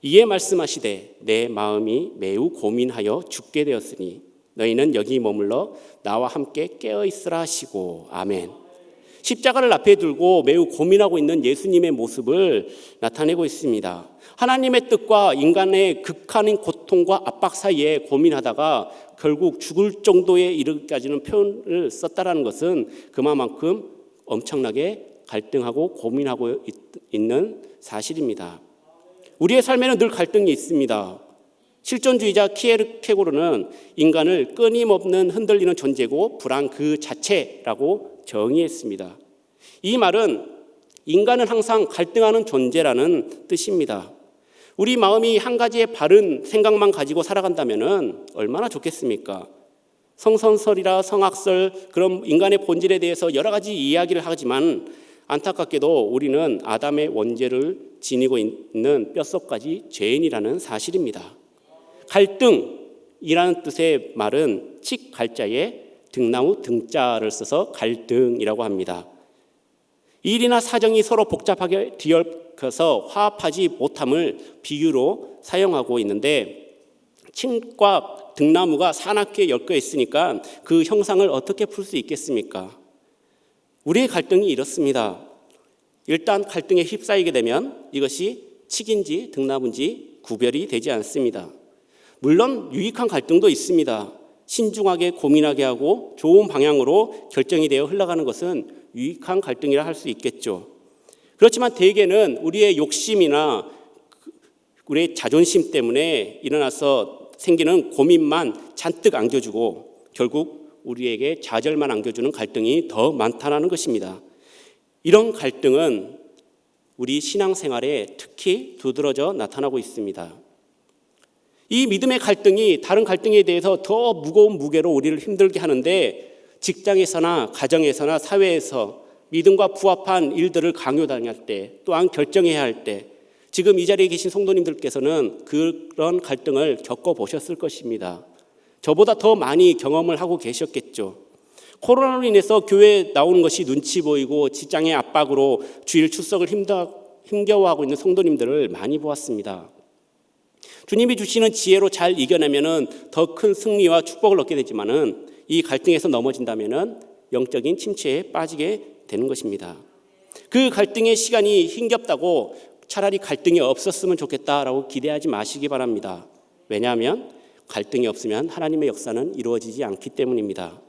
이에 말씀하시되 내 마음이 매우 고민하여 죽게 되었으니 너희는 여기 머물러 나와 함께 깨어있으라 하시고 아멘. 십자가를 앞에 두고 매우 고민하고 있는 예수님의 모습을 나타내고 있습니다. 하나님의 뜻과 인간의 극한인 고통과 압박 사이에 고민하다가 결국 죽을 정도에 이르기까지는 표현을 썼다라는 것은 그만큼 엄청나게 갈등하고 고민하고 있는 사실입니다. 우리의 삶에는 늘 갈등이 있습니다. 실존주의자 키에르케고르는 인간을 끊임없는 흔들리는 존재고 불안 그 자체라고 정의했습니다. 이 말은 인간은 항상 갈등하는 존재라는 뜻입니다. 우리 마음이 한 가지의 바른 생각만 가지고 살아간다면 얼마나 좋겠습니까? 성선설이라 성악설 그런 인간의 본질에 대해서 여러 가지 이야기를 하지만 안타깝게도 우리는 아담의 원죄를 지니고 있는 뼛속까지 죄인이라는 사실입니다. 갈등이라는 뜻의 말은 칡 갈자에 등나무 등자를 써서 갈등이라고 합니다. 일이나 사정이 서로 복잡하게 뒤얽혀서 화합하지 못함을 비유로 사용하고 있는데 칡과 등나무가 사납게 엮여 있으니까 그 형상을 어떻게 풀 수 있겠습니까? 우리의 갈등이 이렇습니다. 일단 갈등에 휩싸이게 되면 이것이 칙인지 등나무인지 구별이 되지 않습니다. 물론 유익한 갈등도 있습니다. 신중하게 고민하게 하고 좋은 방향으로 결정이 되어 흘러가는 것은 유익한 갈등이라 할 수 있겠죠. 그렇지만 대개는 우리의 욕심이나 우리의 자존심 때문에 일어나서 생기는 고민만 잔뜩 안겨주고 결국 우리에게 좌절만 안겨주는 갈등이 더 많다는 것입니다. 이런 갈등은 우리 신앙생활에 특히 두드러져 나타나고 있습니다. 이 믿음의 갈등이 다른 갈등에 대해서 더 무거운 무게로 우리를 힘들게 하는데 직장에서나 가정에서나 사회에서 믿음과 부합한 일들을 강요당할 때 또한 결정해야 할 때 지금 이 자리에 계신 성도님들께서는 그런 갈등을 겪어보셨을 것입니다. 저보다 더 많이 경험을 하고 계셨겠죠. 코로나로 인해서 교회에 나오는 것이 눈치 보이고 직장의 압박으로 주일 출석을 힘겨워하고 있는 성도님들을 많이 보았습니다. 주님이 주시는 지혜로 잘 이겨내면은 더 큰 승리와 축복을 얻게 되지만은 이 갈등에서 넘어진다면은 영적인 침체에 빠지게 되는 것입니다. 그 갈등의 시간이 힘겹다고 차라리 갈등이 없었으면 좋겠다라고 기대하지 마시기 바랍니다. 왜냐하면 갈등이 없으면 하나님의 역사는 이루어지지 않기 때문입니다.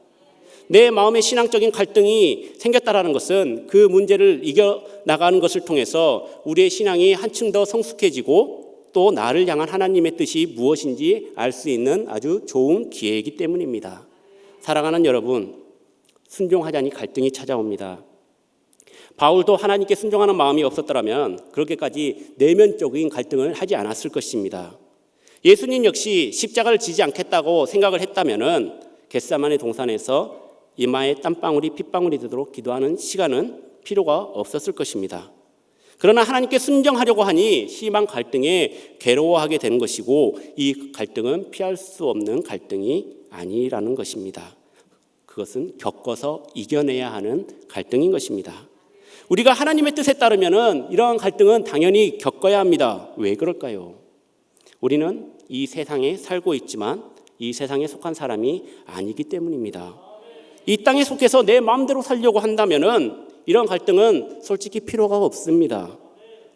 내 마음의 신앙적인 갈등이 생겼다라는 것은 그 문제를 이겨나가는 것을 통해서 우리의 신앙이 한층 더 성숙해지고 또 나를 향한 하나님의 뜻이 무엇인지 알 수 있는 아주 좋은 기회이기 때문입니다. 사랑하는 여러분, 순종하자니 갈등이 찾아옵니다. 바울도 하나님께 순종하는 마음이 없었더라면 그렇게까지 내면적인 갈등을 하지 않았을 것입니다. 예수님 역시 십자가를 지지 않겠다고 생각을 했다면 겟세마네 동산에서 이마에 땀방울이 핏방울이 되도록 기도하는 시간은 필요가 없었을 것입니다. 그러나 하나님께 순종하려고 하니 심한 갈등에 괴로워하게 되는 것이고 이 갈등은 피할 수 없는 갈등이 아니라는 것입니다. 그것은 겪어서 이겨내야 하는 갈등인 것입니다. 우리가 하나님의 뜻에 따르면 이러한 갈등은 당연히 겪어야 합니다. 왜 그럴까요? 우리는 이 세상에 살고 있지만 이 세상에 속한 사람이 아니기 때문입니다. 이 땅에 속해서 내 마음대로 살려고 한다면 이런 갈등은 솔직히 필요가 없습니다.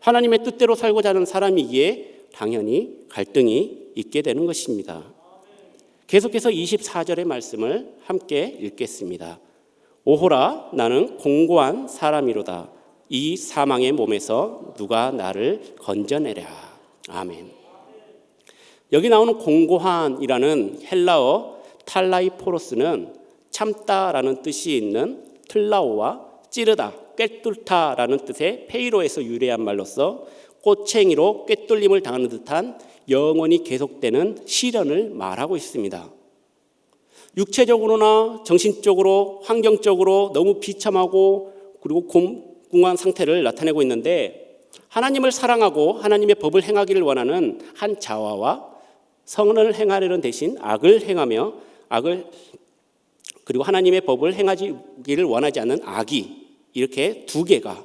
하나님의 뜻대로 살고자 하는 사람이기에 당연히 갈등이 있게 되는 것입니다. 계속해서 24절의 말씀을 함께 읽겠습니다. 오호라, 나는 공고한 사람이로다. 이 사망의 몸에서 누가 나를 건져내랴. 아멘. 여기 나오는 공고한이라는 헬라어 탈라이포로스는 참다라는 뜻이 있는 틀라오와 찌르다, 꿰뚫다라는 뜻의 페이로에서 유래한 말로서 꼬챙이로 꿰뚫림을 당하는 듯한 영원히 계속되는 시련을 말하고 있습니다. 육체적으로나 정신적으로, 환경적으로 너무 비참하고 그리고 공공한 상태를 나타내고 있는데 하나님을 사랑하고 하나님의 법을 행하기를 원하는 한 자와와 선을 행하려는 대신 악을 행하며 그리고 하나님의 법을 행하기를 원하지 않는 악이 이렇게 두 개가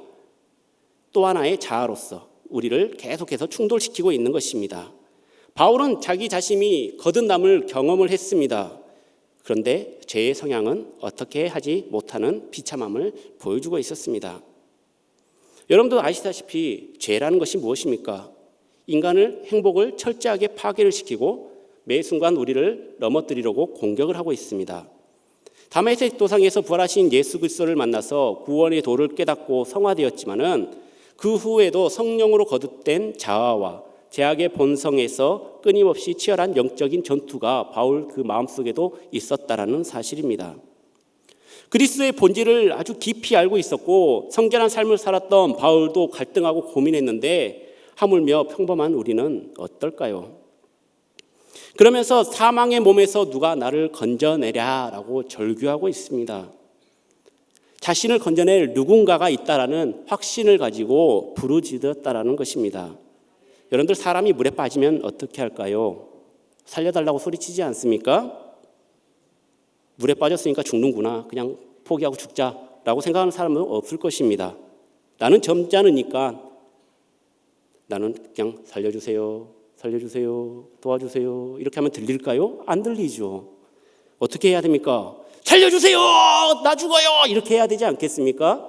또 하나의 자아로서 우리를 계속해서 충돌시키고 있는 것입니다. 바울은 자기 자신이 거듭남을 경험을 했습니다. 그런데 죄의 성향은 어떻게 하지 못하는 비참함을 보여주고 있었습니다. 여러분도 아시다시피 죄라는 것이 무엇입니까? 인간을 행복을 철저하게 파괴를 시키고 매 순간 우리를 넘어뜨리려고 공격을 하고 있습니다. 다메섹 도상에서 부활하신 예수 그리스도를 만나서 구원의 도를 깨닫고 성화되었지만은 그 후에도 성령으로 거듭된 자아와 죄악의 본성에서 끊임없이 치열한 영적인 전투가 바울 그 마음속에도 있었다라는 사실입니다. 그리스도의 본질을 아주 깊이 알고 있었고 성결한 삶을 살았던 바울도 갈등하고 고민했는데 하물며 평범한 우리는 어떨까요? 그러면서 사망의 몸에서 누가 나를 건져내랴라고 절규하고 있습니다. 자신을 건져낼 누군가가 있다라는 확신을 가지고 부르짖었다라는 것입니다. 여러분들 사람이 물에 빠지면 어떻게 할까요? 살려달라고 소리치지 않습니까? 물에 빠졌으니까 죽는구나. 그냥 포기하고 죽자라고 생각하는 사람은 없을 것입니다. 나는 점잖으니까 나는 그냥 살려주세요. 살려주세요. 도와주세요. 이렇게 하면 들릴까요? 안 들리죠. 어떻게 해야 됩니까? 살려주세요, 나 죽어요, 이렇게 해야 되지 않겠습니까?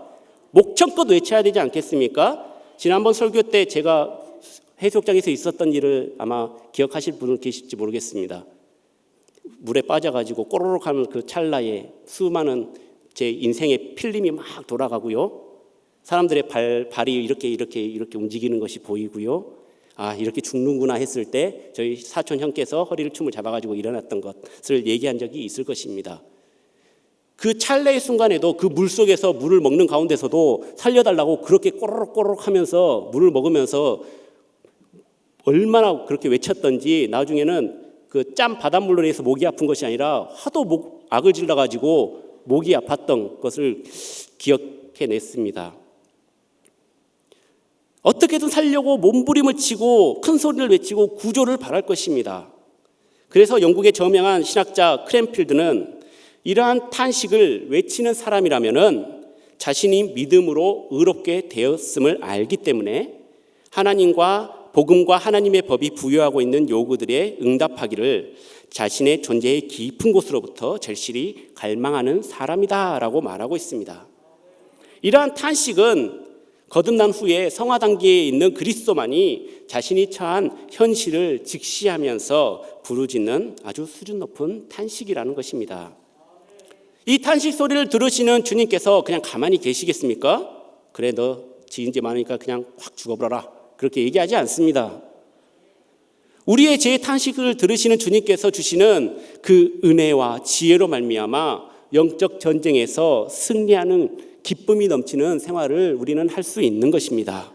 목청껏 외쳐야 되지 않겠습니까? 지난번 설교 때 제가 해수욕장에서 있었던 일을 아마 기억하실 분은 계실지 모르겠습니다. 물에 빠져가지고 꼬르륵 하는 그 찰나에 수많은 제 인생의 필름이 막 돌아가고요. 사람들의 발이 이렇게 움직이는 것이 보이고요. 아, 이렇게 죽는구나 했을 때 저희 사촌 형께서 허리를 춤을 잡아가지고 일어났던 것을 얘기한 적이 있을 것입니다. 그 찰나의 순간에도 그 물속에서 물을 먹는 가운데서도 살려달라고 그렇게 꼬르륵 하면서 물을 먹으면서 얼마나 그렇게 외쳤던지 나중에는 그 짠 바닷물로 인해서 목이 아픈 것이 아니라 하도 악을 질러가지고 목이 아팠던 것을 기억해냈습니다. 어떻게든 살려고 몸부림을 치고 큰 소리를 외치고 구조를 바랄 것입니다. 그래서 영국의 저명한 신학자 크랜필드는 이러한 탄식을 외치는 사람이라면은 자신이 믿음으로 의롭게 되었음을 알기 때문에 하나님과 복음과 하나님의 법이 부여하고 있는 요구들에 응답하기를 자신의 존재의 깊은 곳으로부터 절실히 갈망하는 사람이다라고 말하고 있습니다. 이러한 탄식은 거듭난 후에 성화 단계에 있는 그리스도만이 자신이 처한 현실을 직시하면서 부르짖는 아주 수준 높은 탄식이라는 것입니다. 이 탄식 소리를 들으시는 주님께서 그냥 가만히 계시겠습니까? 그래, 너 지인지 많으니까 그냥 확 죽어버려라, 그렇게 얘기하지 않습니다. 우리의 죄의 탄식을 들으시는 주님께서 주시는 그 은혜와 지혜로 말미암아 영적 전쟁에서 승리하는 기쁨이 넘치는 생활을 우리는 할 수 있는 것입니다.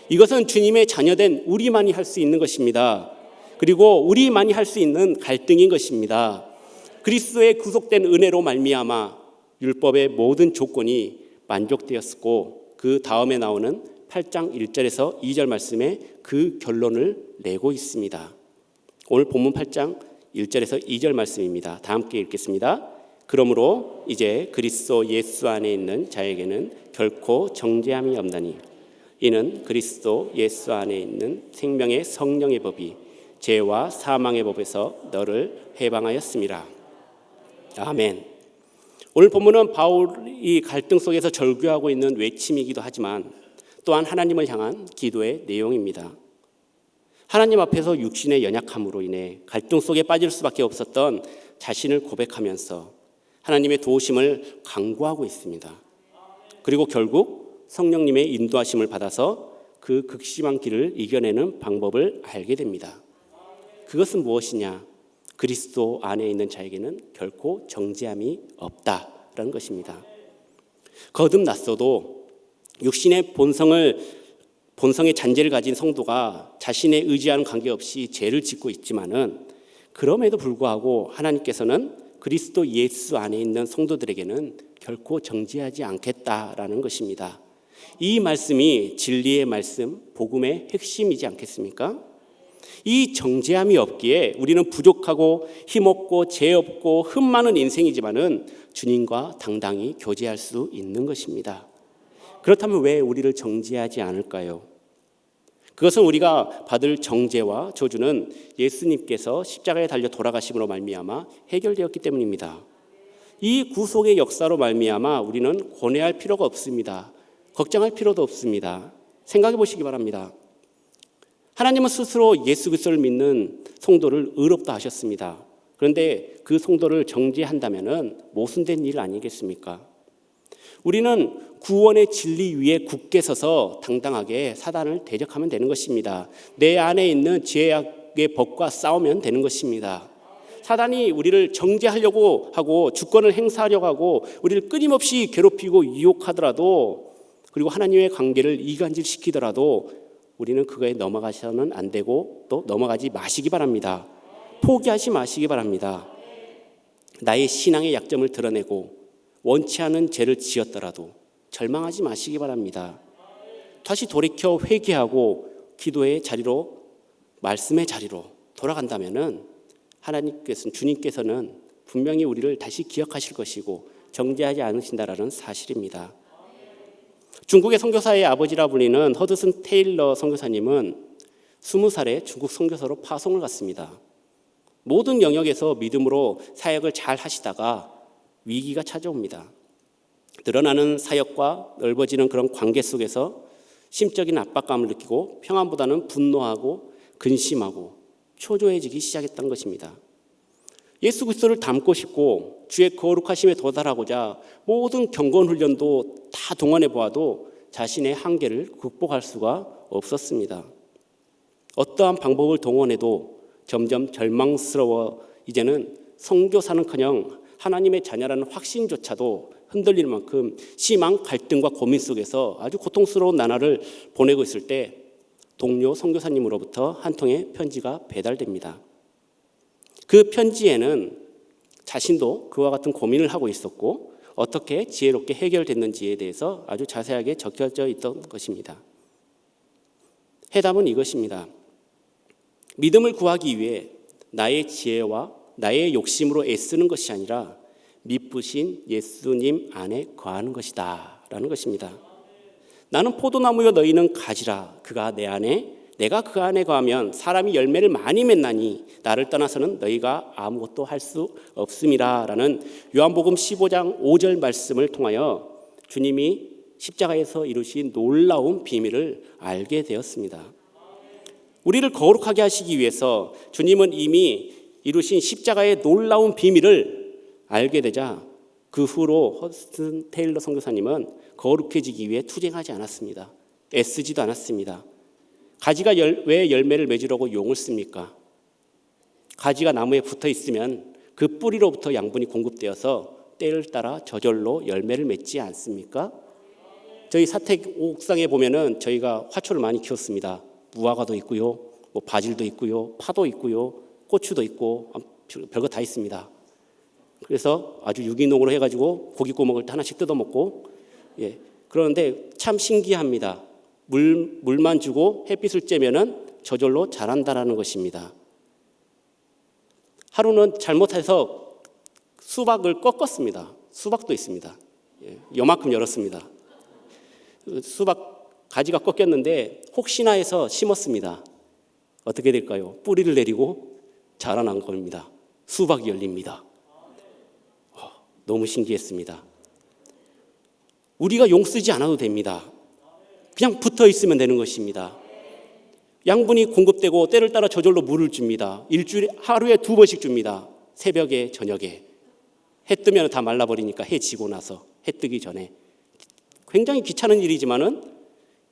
이것은 주님의 자녀된 우리만이 할 수 있는 것입니다. 그리고 우리만이 할 수 있는 갈등인 것입니다. 그리스도의 구속된 은혜로 말미암아 율법의 모든 조건이 만족되었고 그 다음에 나오는 8장 1절에서 2절 말씀에 그 결론을 내고 있습니다. 오늘 본문 8장 1절에서 2절 말씀입니다. 다 함께 읽겠습니다. 그러므로 이제 그리스도 예수 안에 있는 자에게는 결코 정죄함이 없나니 이는 그리스도 예수 안에 있는 생명의 성령의 법이 죄와 사망의 법에서 너를 해방하였음이라. 아멘. 오늘 본문은 바울이 갈등 속에서 절규하고 있는 외침이기도 하지만 또한 하나님을 향한 기도의 내용입니다. 하나님 앞에서 육신의 연약함으로 인해 갈등 속에 빠질 수밖에 없었던 자신을 고백하면서 하나님의 도우심을 간구하고 있습니다. 그리고 결국 성령님의 인도하심을 받아서 그 극심한 길을 이겨내는 방법을 알게 됩니다. 그것은 무엇이냐? 그리스도 안에 있는 자에게는 결코 정죄함이 없다라는 것입니다. 거듭났어도 육신의 본성의 잔재를 가진 성도가 자신의 의지와는 관계없이 죄를 짓고 있지만은 그럼에도 불구하고 하나님께서는 그리스도 예수 안에 있는 성도들에게는 결코 정죄하지 않겠다라는 것입니다. 이 말씀이 진리의 말씀, 복음의 핵심이지 않겠습니까? 이 정죄함이 없기에 우리는 부족하고 힘없고 죄 없고 흠 많은 인생이지만은 주님과 당당히 교제할 수 있는 것입니다. 그렇다면 왜 우리를 정죄하지 않을까요? 그것은 우리가 받을 정죄와 저주는 예수님께서 십자가에 달려 돌아가심으로 말미암아 해결되었기 때문입니다. 이 구속의 역사로 말미암아 우리는 고뇌할 필요가 없습니다. 걱정할 필요도 없습니다. 생각해 보시기 바랍니다. 하나님은 스스로 예수 그리스도를 믿는 성도를 의롭다 하셨습니다. 그런데 그 성도를 정죄한다면 모순된 일 아니겠습니까? 우리는 구원의 진리 위에 굳게 서서 당당하게 사단을 대적하면 되는 것입니다. 내 안에 있는 죄악의 법과 싸우면 되는 것입니다. 사단이 우리를 정죄하려고 하고 주권을 행사하려고 하고 우리를 끊임없이 괴롭히고 유혹하더라도 그리고 하나님의 관계를 이간질시키더라도 우리는 그거에 넘어가서는 안 되고 또 넘어가지 마시기 바랍니다. 포기하지 마시기 바랍니다. 나의 신앙의 약점을 드러내고 원치 않은 죄를 지었더라도 절망하지 마시기 바랍니다. 다시 돌이켜 회개하고 기도의 자리로 말씀의 자리로 돌아간다면은 하나님께서는 주님께서는 분명히 우리를 다시 기억하실 것이고 정죄하지 않으신다라는 사실입니다. 중국의 선교사의 아버지라 불리는 허드슨 테일러 선교사님은 20살에 중국 선교사로 파송을 갔습니다. 모든 영역에서 믿음으로 사역을 잘 하시다가 위기가 찾아옵니다. 늘어나는 사역과 넓어지는 그런 관계 속에서 심적인 압박감을 느끼고 평안보다는 분노하고 근심하고 초조해지기 시작했던 것입니다. 예수 그리스도를 닮고 싶고 주의 거룩하심에 도달하고자 모든 경건 훈련도 다 동원해 보아도 자신의 한계를 극복할 수가 없었습니다. 어떠한 방법을 동원해도 점점 절망스러워 이제는 선교사는커녕 하나님의 자녀라는 확신조차도 흔들릴 만큼 심한 갈등과 고민 속에서 아주 고통스러운 나날을 보내고 있을 때 동료 선교사님으로부터 한 통의 편지가 배달됩니다. 그 편지에는 자신도 그와 같은 고민을 하고 있었고 어떻게 지혜롭게 해결됐는지에 대해서 아주 자세하게 적혀져 있던 것입니다. 해답은 이것입니다. 믿음을 구하기 위해 나의 지혜와 나의 욕심으로 애쓰는 것이 아니라 미쁘신 예수님 안에 거하는 것이다 라는 것입니다. 나는 포도나무요 너희는 가지라. 그가 내 안에 내가 그 안에 거하면 사람이 열매를 많이 맺나니 나를 떠나서는 너희가 아무것도 할 수 없음이라 라는 요한복음 15장 5절 말씀을 통하여 주님이 십자가에서 이루신 놀라운 비밀을 알게 되었습니다. 우리를 거룩하게 하시기 위해서 주님은 이미 이루신 십자가의 놀라운 비밀을 알게 되자 그 후로 허드슨 테일러 선교사님은 거룩해지기 위해 투쟁하지 않았습니다. 애쓰지도 않았습니다. 가지가 왜 열매를 맺으려고 용을 씁니까? 가지가 나무에 붙어 있으면 그 뿌리로부터 양분이 공급되어서 때를 따라 저절로 열매를 맺지 않습니까? 저희 사택 옥상에 보면은 저희가 화초를 많이 키웠습니다. 무화과도 있고요, 뭐 바질도 있고요, 파도 있고요, 고추도 있고 별거 다 있습니다. 그래서 아주 유기농으로 해가지고 고기 구워 먹을 때 하나씩 뜯어 먹고, 그런데 참 신기합니다. 물만 주고 햇빛을 쬐면은 저절로 자란다라는 것입니다. 하루는 잘못해서 수박을 꺾었습니다. 수박도 있습니다. 요만큼 열었습니다. 수박 가지가 꺾였는데 혹시나 해서 심었습니다. 어떻게 될까요? 뿌리를 내리고 자라난 겁니다. 수박이 열립니다. 너무 신기했습니다. 우리가 용 쓰지 않아도 됩니다. 그냥 붙어 있으면 되는 것입니다. 양분이 공급되고 때를 따라 저절로 물을 줍니다. 일주일에 하루에 2번씩 줍니다. 새벽에 저녁에. 해 뜨면 다 말라버리니까 해 지고 나서 해 뜨기 전에. 굉장히 귀찮은 일이지만은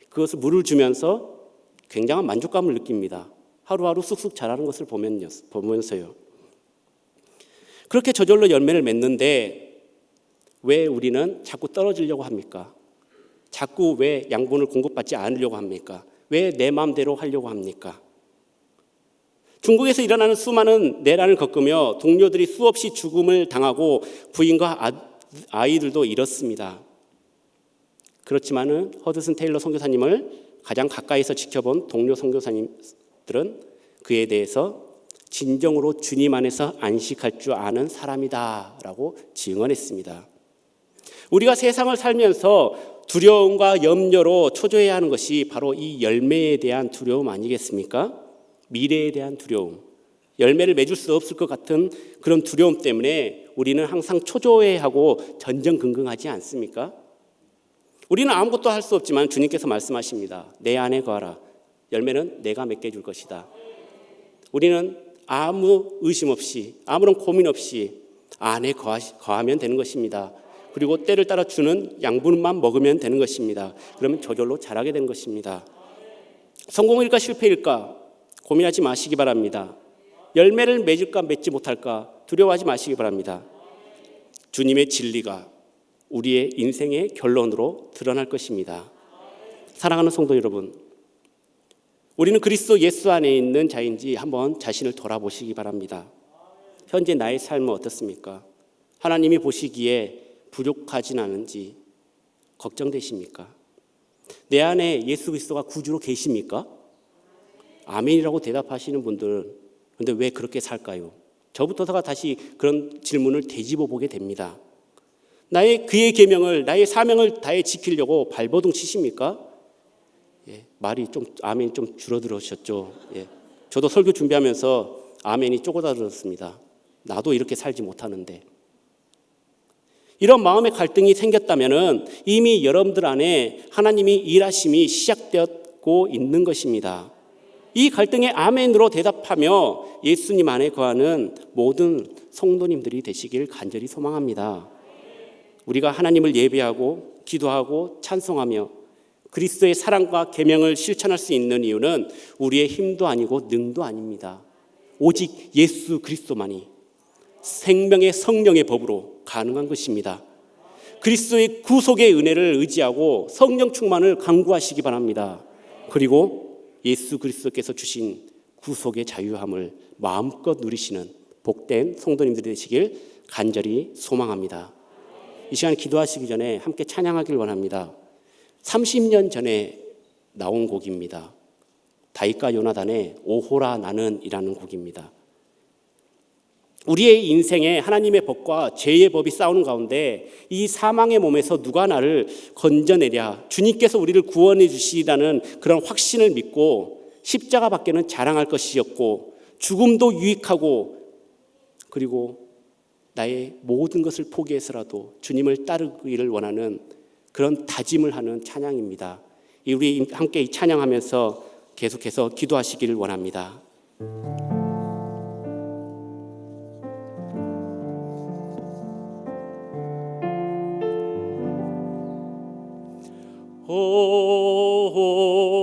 그것을 물을 주면서 굉장한 만족감을 느낍니다. 하루하루 쑥쑥 자라는 것을 보면서요. 그렇게 저절로 열매를 맺는데 왜 우리는 자꾸 떨어지려고 합니까? 자꾸 왜 양분을 공급받지 않으려고 합니까? 왜 내 마음대로 하려고 합니까? 중국에서 일어나는 수많은 내란을 겪으며 동료들이 수없이 죽음을 당하고 부인과 아이들도 잃었습니다. 그렇지만은 허드슨 테일러 선교사님을 가장 가까이서 지켜본 동료 선교사님들은 그에 대해서 진정으로 주님 안에서 안식할 줄 아는 사람이다라고 증언했습니다. 우리가 세상을 살면서 두려움과 염려로 초조해야 하는 것이 바로 이 열매에 대한 두려움 아니겠습니까? 미래에 대한 두려움, 열매를 맺을 수 없을 것 같은 그런 두려움 때문에 우리는 항상 초조해하고 전전긍긍하지 않습니까? 우리는 아무것도 할 수 없지만 주님께서 말씀하십니다. 내 안에 거하라. 열매는 내가 맺게 해줄 것이다. 우리는 아무 의심 없이 아무런 고민 없이 안에 거하면 되는 것입니다. 그리고 때를 따라 주는 양분만 먹으면 되는 것입니다. 그러면 저절로 자라게 되는 것입니다. 성공일까 실패일까 고민하지 마시기 바랍니다. 열매를 맺을까 맺지 못할까 두려워하지 마시기 바랍니다. 주님의 진리가 우리의 인생의 결론으로 드러날 것입니다. 사랑하는 성도 여러분, 우리는 그리스도 예수 안에 있는 자인지 한번 자신을 돌아보시기 바랍니다. 현재 나의 삶은 어떻습니까? 하나님이 보시기에 부족하진 않은지 걱정되십니까? 내 안에 예수 그리스도가 구주로 계십니까? 아멘이라고 대답하시는 분들은 그런데 왜 그렇게 살까요? 저부터가 다시 그런 질문을 되짚어 보게 됩니다. 그의 계명을 나의 사명을 다해 지키려고 발버둥 치십니까? 말이 좀 아멘이 좀 줄어들으셨죠. 저도 설교 준비하면서 아멘이 쪼그라들었습니다. 나도 이렇게 살지 못하는데. 이런 마음의 갈등이 생겼다면 이미 여러분들 안에 하나님이 일하심이 시작되었고 있는 것입니다. 이 갈등에 아멘으로 대답하며 예수님 안에 거하는 모든 성도님들이 되시길 간절히 소망합니다. 우리가 하나님을 예배하고 기도하고 찬송하며 그리스도의 사랑과 계명을 실천할 수 있는 이유는 우리의 힘도 아니고 능도 아닙니다. 오직 예수 그리스도만이 생명의 성령의 법으로 가능한 것입니다. 그리스도의 구속의 은혜를 의지하고 성령 충만을 간구하시기 바랍니다. 그리고 예수 그리스도께서 주신 구속의 자유함을 마음껏 누리시는 복된 성도님들이 되시길 간절히 소망합니다. 이 시간 기도하시기 전에 함께 찬양하길 원합니다. 30년 전에 나온 곡입니다. 다윗과 요나단의 오호라 나는 이라는 곡입니다. 우리의 인생에 하나님의 법과 죄의 법이 싸우는 가운데 이 사망의 몸에서 누가 나를 건져내랴, 주님께서 우리를 구원해 주시다는 그런 확신을 믿고 십자가 밖에는 자랑할 것이었고 죽음도 유익하고 그리고 나의 모든 것을 포기해서라도 주님을 따르기를 원하는 그런 다짐을 하는 찬양입니다. 우리 함께 이 찬양하면서 계속해서 기도하시기를 원합니다.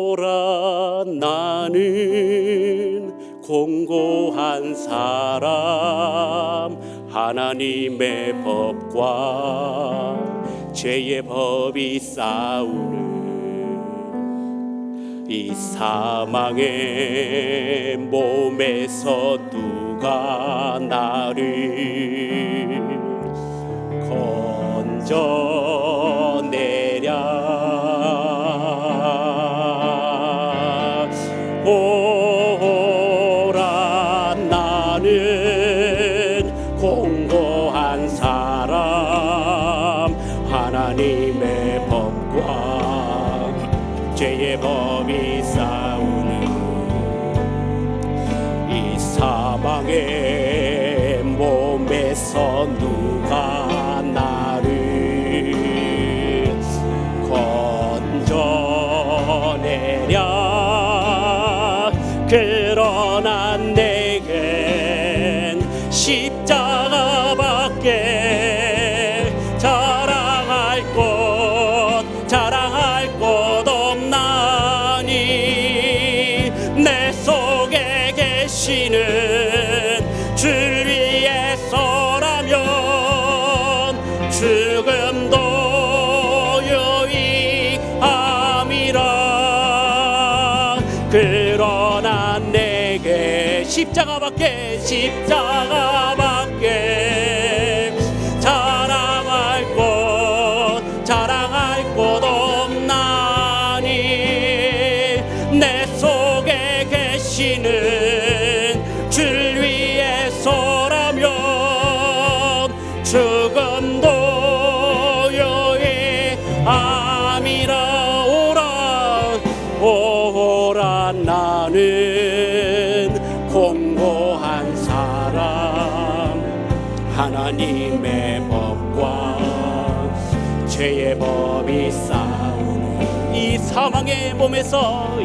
오라 나는 공고한 사람 하나님의 법과 죄의 법이 싸우는 이 사망의 몸에서 누가 나를 건져내랴. 오라 나는 공고한 사람 하나님의 법과 죄의 법이 싸우는 이 사망의 몸에서 누가 나를 건져내랴. 그러나 내겐 십자가밖에 자랑할 것 없나니 내 속에 계시는 주 위해서라면 죽음도 유익함이라. 그러나 내게 십자가밖에 자랑할 것 없나니 내 속에 계시는 주 위해서라면 죽음도 유익함이라. 오라 나는 공고한 사람 하나님의 법과 죄의 법이 싸우는 이 사망의 몸에서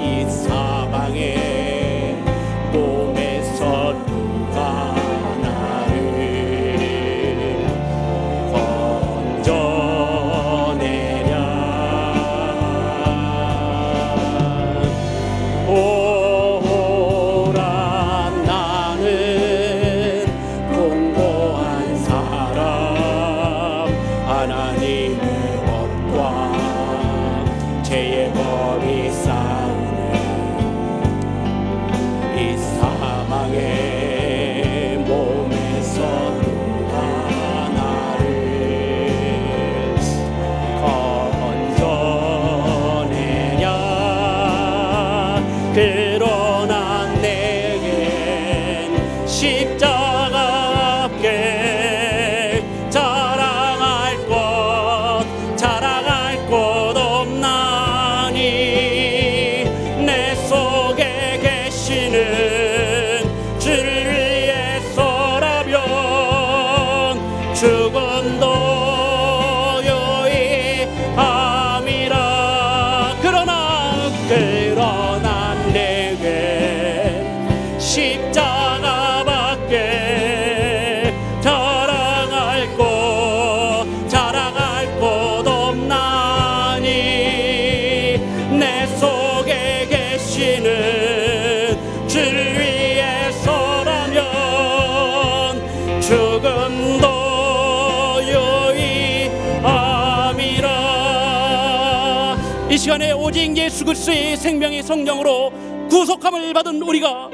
누가 나를 건져내랴. 오라 나는 공고한 사람 하나님의 법과 죄의 법이 싸우는 이 사망의 몸에서 누가 나를 건져내랴. 그러나 내겐 십자가밖에 자랑할 것 없나니 내 속에 계시는 주 위해서라면 죽음도 그러나 내게 십자가밖에 자랑할 곳 없나니 내 속에 계시는 주를 위해서라면 죽음도 유의함이라. 이 시간에 오직 예수 그리스도의 생명의 성령으로 구속함을 받은 우리가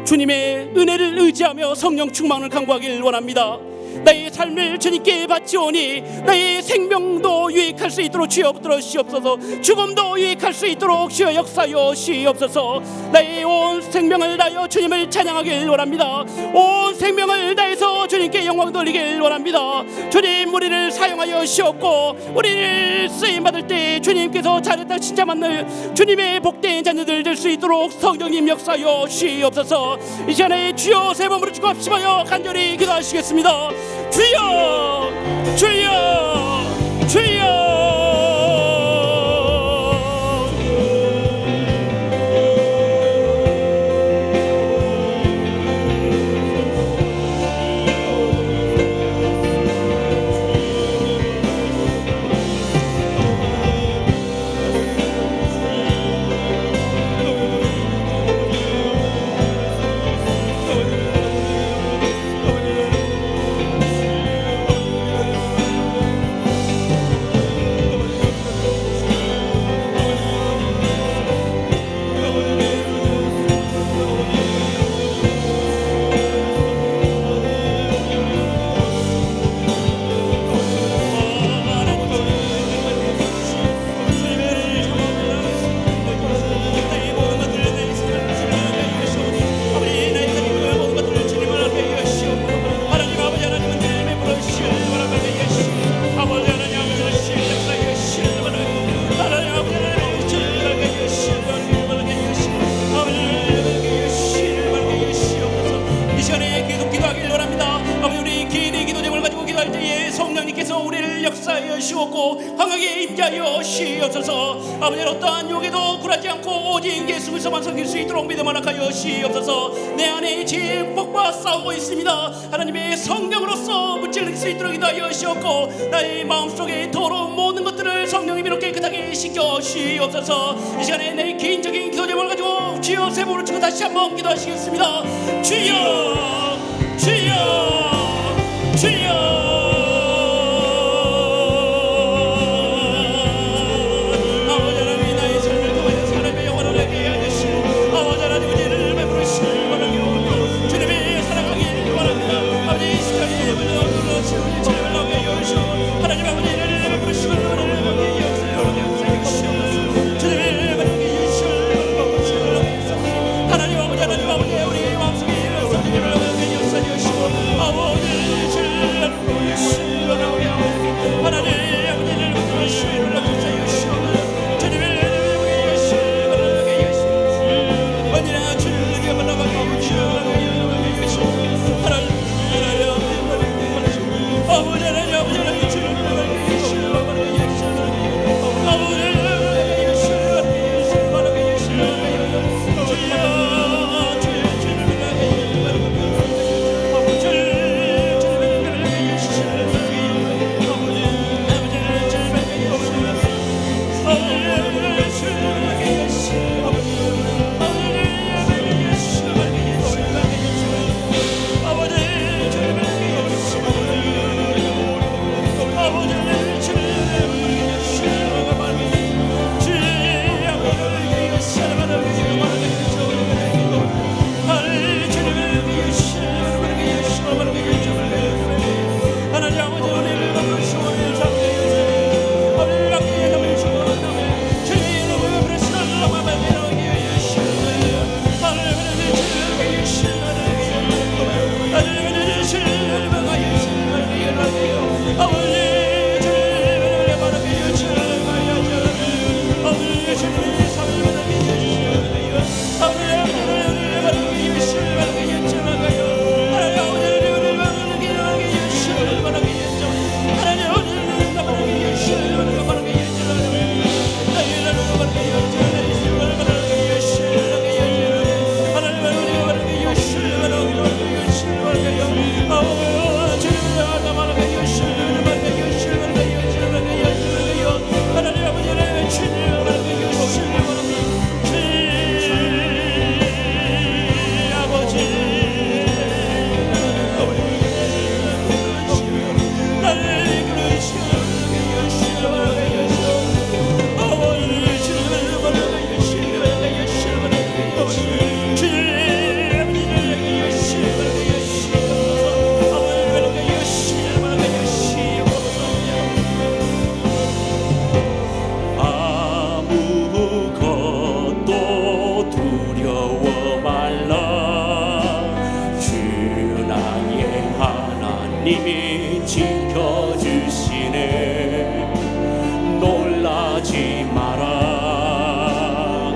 주님의 은혜를 의지하며 성령 충만을 간구하길 원합니다. 나의 삶을 주님께 바치오니 나의 생명도 유익할 수 있도록 주여 붙들어주시옵소서. 죽음도 유익할 수 있도록 주여 역사여 주시옵소서. 나의 온 생명을 다하여 주님을 찬양하길 원합니다. 온 생명을 다해서 주님께 영광 돌리길 원합니다. 주님, 우리를 사용하여 주시옵고 우리를 쓰임받을 때 주님께서 잘했다 진짜 맞는 주님의 복된 자녀들 될 수 있도록 성령님 역사여 주시옵소서. 이 시간에 주여 세 번 부르짖고 합심하여 간절히 기도하시겠습니다. 주여, 주여, 주여. 강하게 임자여 시옵소서. 아버지, 어떠한 욕에도 굴하지 않고 오직 예수 그리스도만 섬길 수 있도록 믿음 허락하여 시옵소서. 내 안에 죄복과 싸우고 있습니다. 하나님의 성령으로서 무찔릴 수 있도록 인도하여 시옵고 나의 마음속에 더러운 모든 것들을 성령님이 이렇게 깨끗하게 씻겨 시옵소서. 이 시간에 내 개인적인 기도 제목을 가지고 주여 세 번을 치고 다시 한번 기도하시겠습니다. 주여, 주여, 주여. 하나님 아버지, 우리 마음속에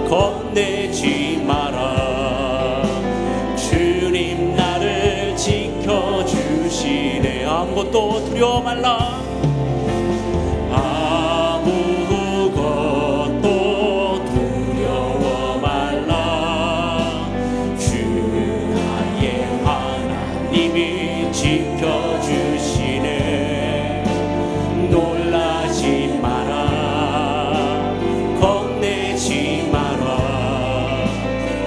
겁내지 마라. 주님 나를 지켜주시네. 아무것도 두려워 말라. 아무것도 두려워 말라. 주 나의 하나님이 지켜주시네. 놀라지 마라. 겁내지 마라.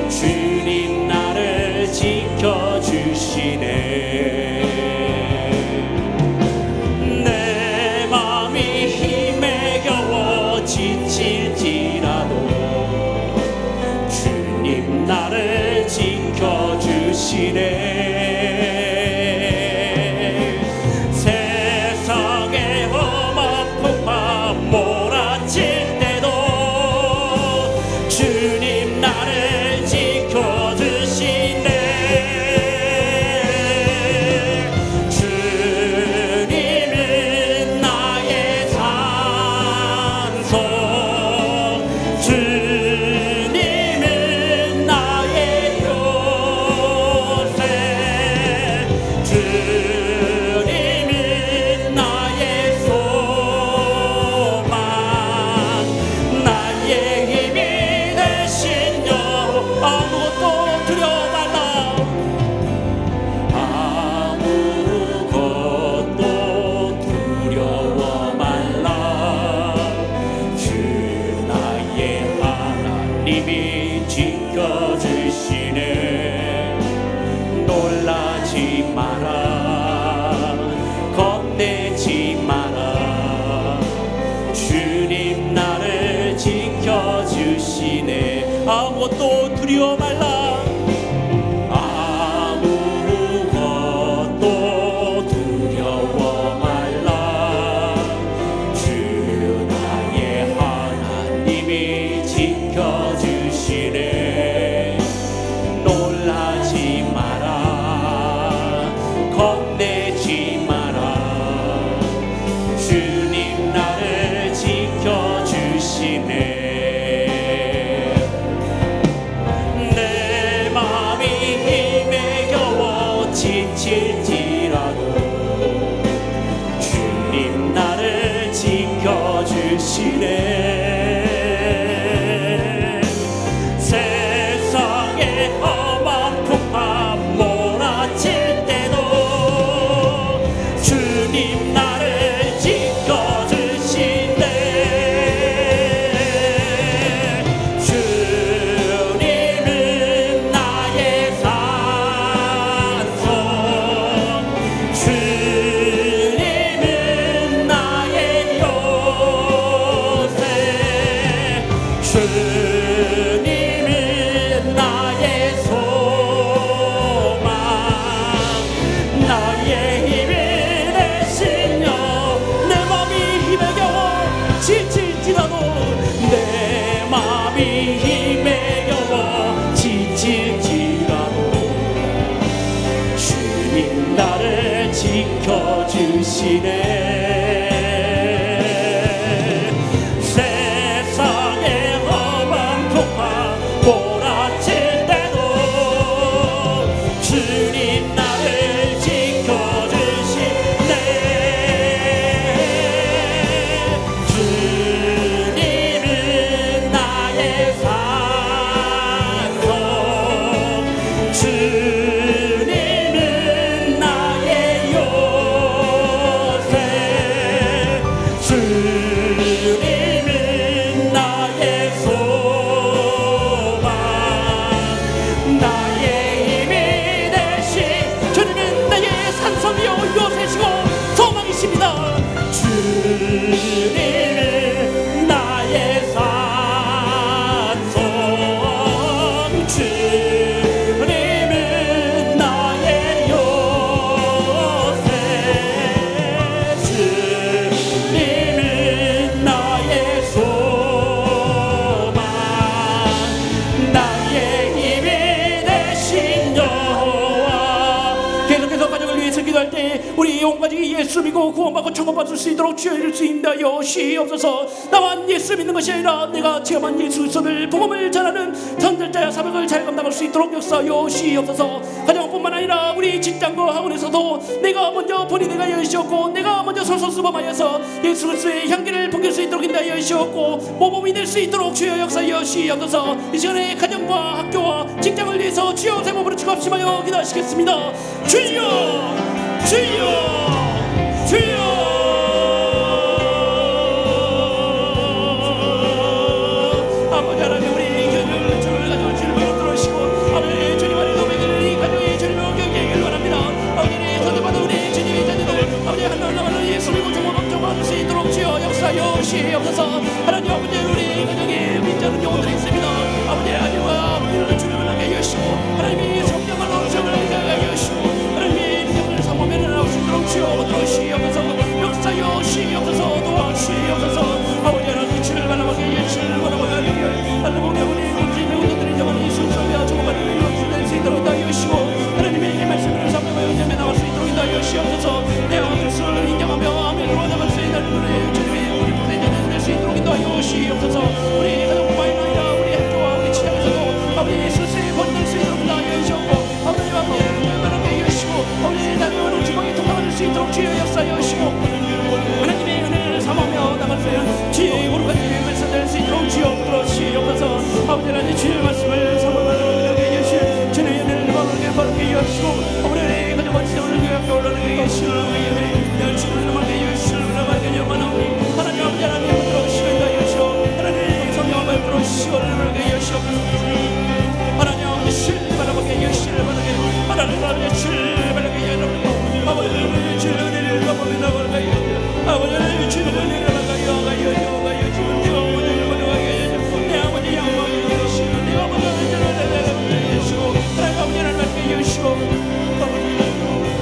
주님 나를 지켜주시네. 내 맘이 힘에 겨워 지칠지라도 주님 나를 지켜주시네. 세상의 험한 풍파 몰아칠 때도 주님 나를 지켜주시네. 주님은 나의 산소, 주님은 나의 요새, 주님은 나의 소망, 나의 힘이 되신 여호와. 아무것도 두려워 말라. 아무것도 두려워 말라. 주 나의 하나님이 지켜주시네. 놀라지 마라. 겁내지 마라. 주님 나를 지켜주시네. 아무것도 두려워 말라. 아무것도 두려워 말라. 주 나의 하나님이 지켜주시네. 놀라지 마라. 겁내지 마라. 주님 나를 지켜주시네. 내 맘이 힘에 겨워 지칠지라도 주님 나를 지켜주시네. 세상의 험한 풍파 몰아칠 때도 주님 나를 지켜주시네. 주님은 나의 산소, 주님은 나의 요새, 주님은 나의 소망, 나의 힘이 되신 여호와. 내 맘이 힘에 겨워 지칠지라도, 내 맘이 힘에 겨워 지칠지라도 주님 나를 지켜주시네. 세상의 험한 풍파 몰아칠 때도 주님 나를 지켜주시네. 주님은 나의 산소, 우리 온 가족이 예수 믿고 구원받고 천국받을 수 있도록 주여 주님다 여시옵소서. 나만 예수 믿는 것이 아니라 내가 체험한 예수 그리스도를 복음을 전하는 전달자의 사역을 잘 감당할 수 있도록 역사 여시옵소서. 가정뿐만 아니라 우리 직장과 학원에서도 내가 먼저 본인에게 여시옵고 내가 먼저 솔솔수범하여서 예수 그리스도의 향기를 풍길 수 있도록 인다 여시옵고 모범이 될 수 있도록 주여 역사 여시옵소서. 이 시간에 가정과 학교와 직장을 위해서 주여 세 몸으로 축복하시며 기도하시겠습니다. 주여 주여 주여. 아버지 하나님 우리 교회를 주를 가지고 주님을 들으시고 아버지 주님 안에 노매기를 이 가정의 주님을 경계하기를 원합니다. 아버지 선대받은 우리 주님의 자녀들 아버지 하나님을 예수 믿고 정말 수 있도록 주여 역사 여시옵소서. 하나님 아버지 우리 가정에 민자는 영혼들이 있습니다. 아버지 하나님과 우리를 주님을 하게 하시고 하나님이 성경을 노력을 하게 하시고 하나님이 능력을 삼으면 나올 수 있도록 주여 도와주시옵소서. 역사 여시옵소서 도와주시옵소서. 아버지 하나님 출발하게 출발하게 하나님 우리 우리 배우들이 정말 예수님과 정말 이룰 수 있도록 도와주시고 하나님의 말씀을 삼으며 연장에 나올 수 있도록 도와주시옵소서. 내 그리스도를 인정하며 아멘으로 나갈 수 있는 우리 주님의 우리 부대자들 될 수 있도록 도와주시옵소서. 우리 가정뿐만이 아니라 우리 학교와 우리 직장에서도 아버지 예수의 본될 수 있도록 도와주시옵고 아버지 아버지 여시고 아버지 나는 주방에 통과할 수 있도록 주여 역사 여시고 하나님의 은혜를 삼으며 나갈 수 있는 주의 오르가지 말씀될 수 있도록 주여 부러시옵소서. 아버지 하나님 주의 말씀을 삼으며 여시 주의 은혜를 바르게 여시고 우리 가정과 지정을 교회 올라가게 여시고 열심을 남게 여시고 남게 영원하오니 하나님 아버지 하나님 부러시옵소서. 여시오 하나님 성령을 부러시옵소서. 여시오 하나님 아버지 실바라게 여시바라게 하나님 아버지 실바라게 여러분 아버지 주의 은혜를 넘어가 나가게 아버지 하나님 주의 은혜를 나가게 여가요 주의 은혜를 나가게 내 아버지 양보하게 여시오 내 아버지 하나님 여시고 하나님 아버지 하나님 여시고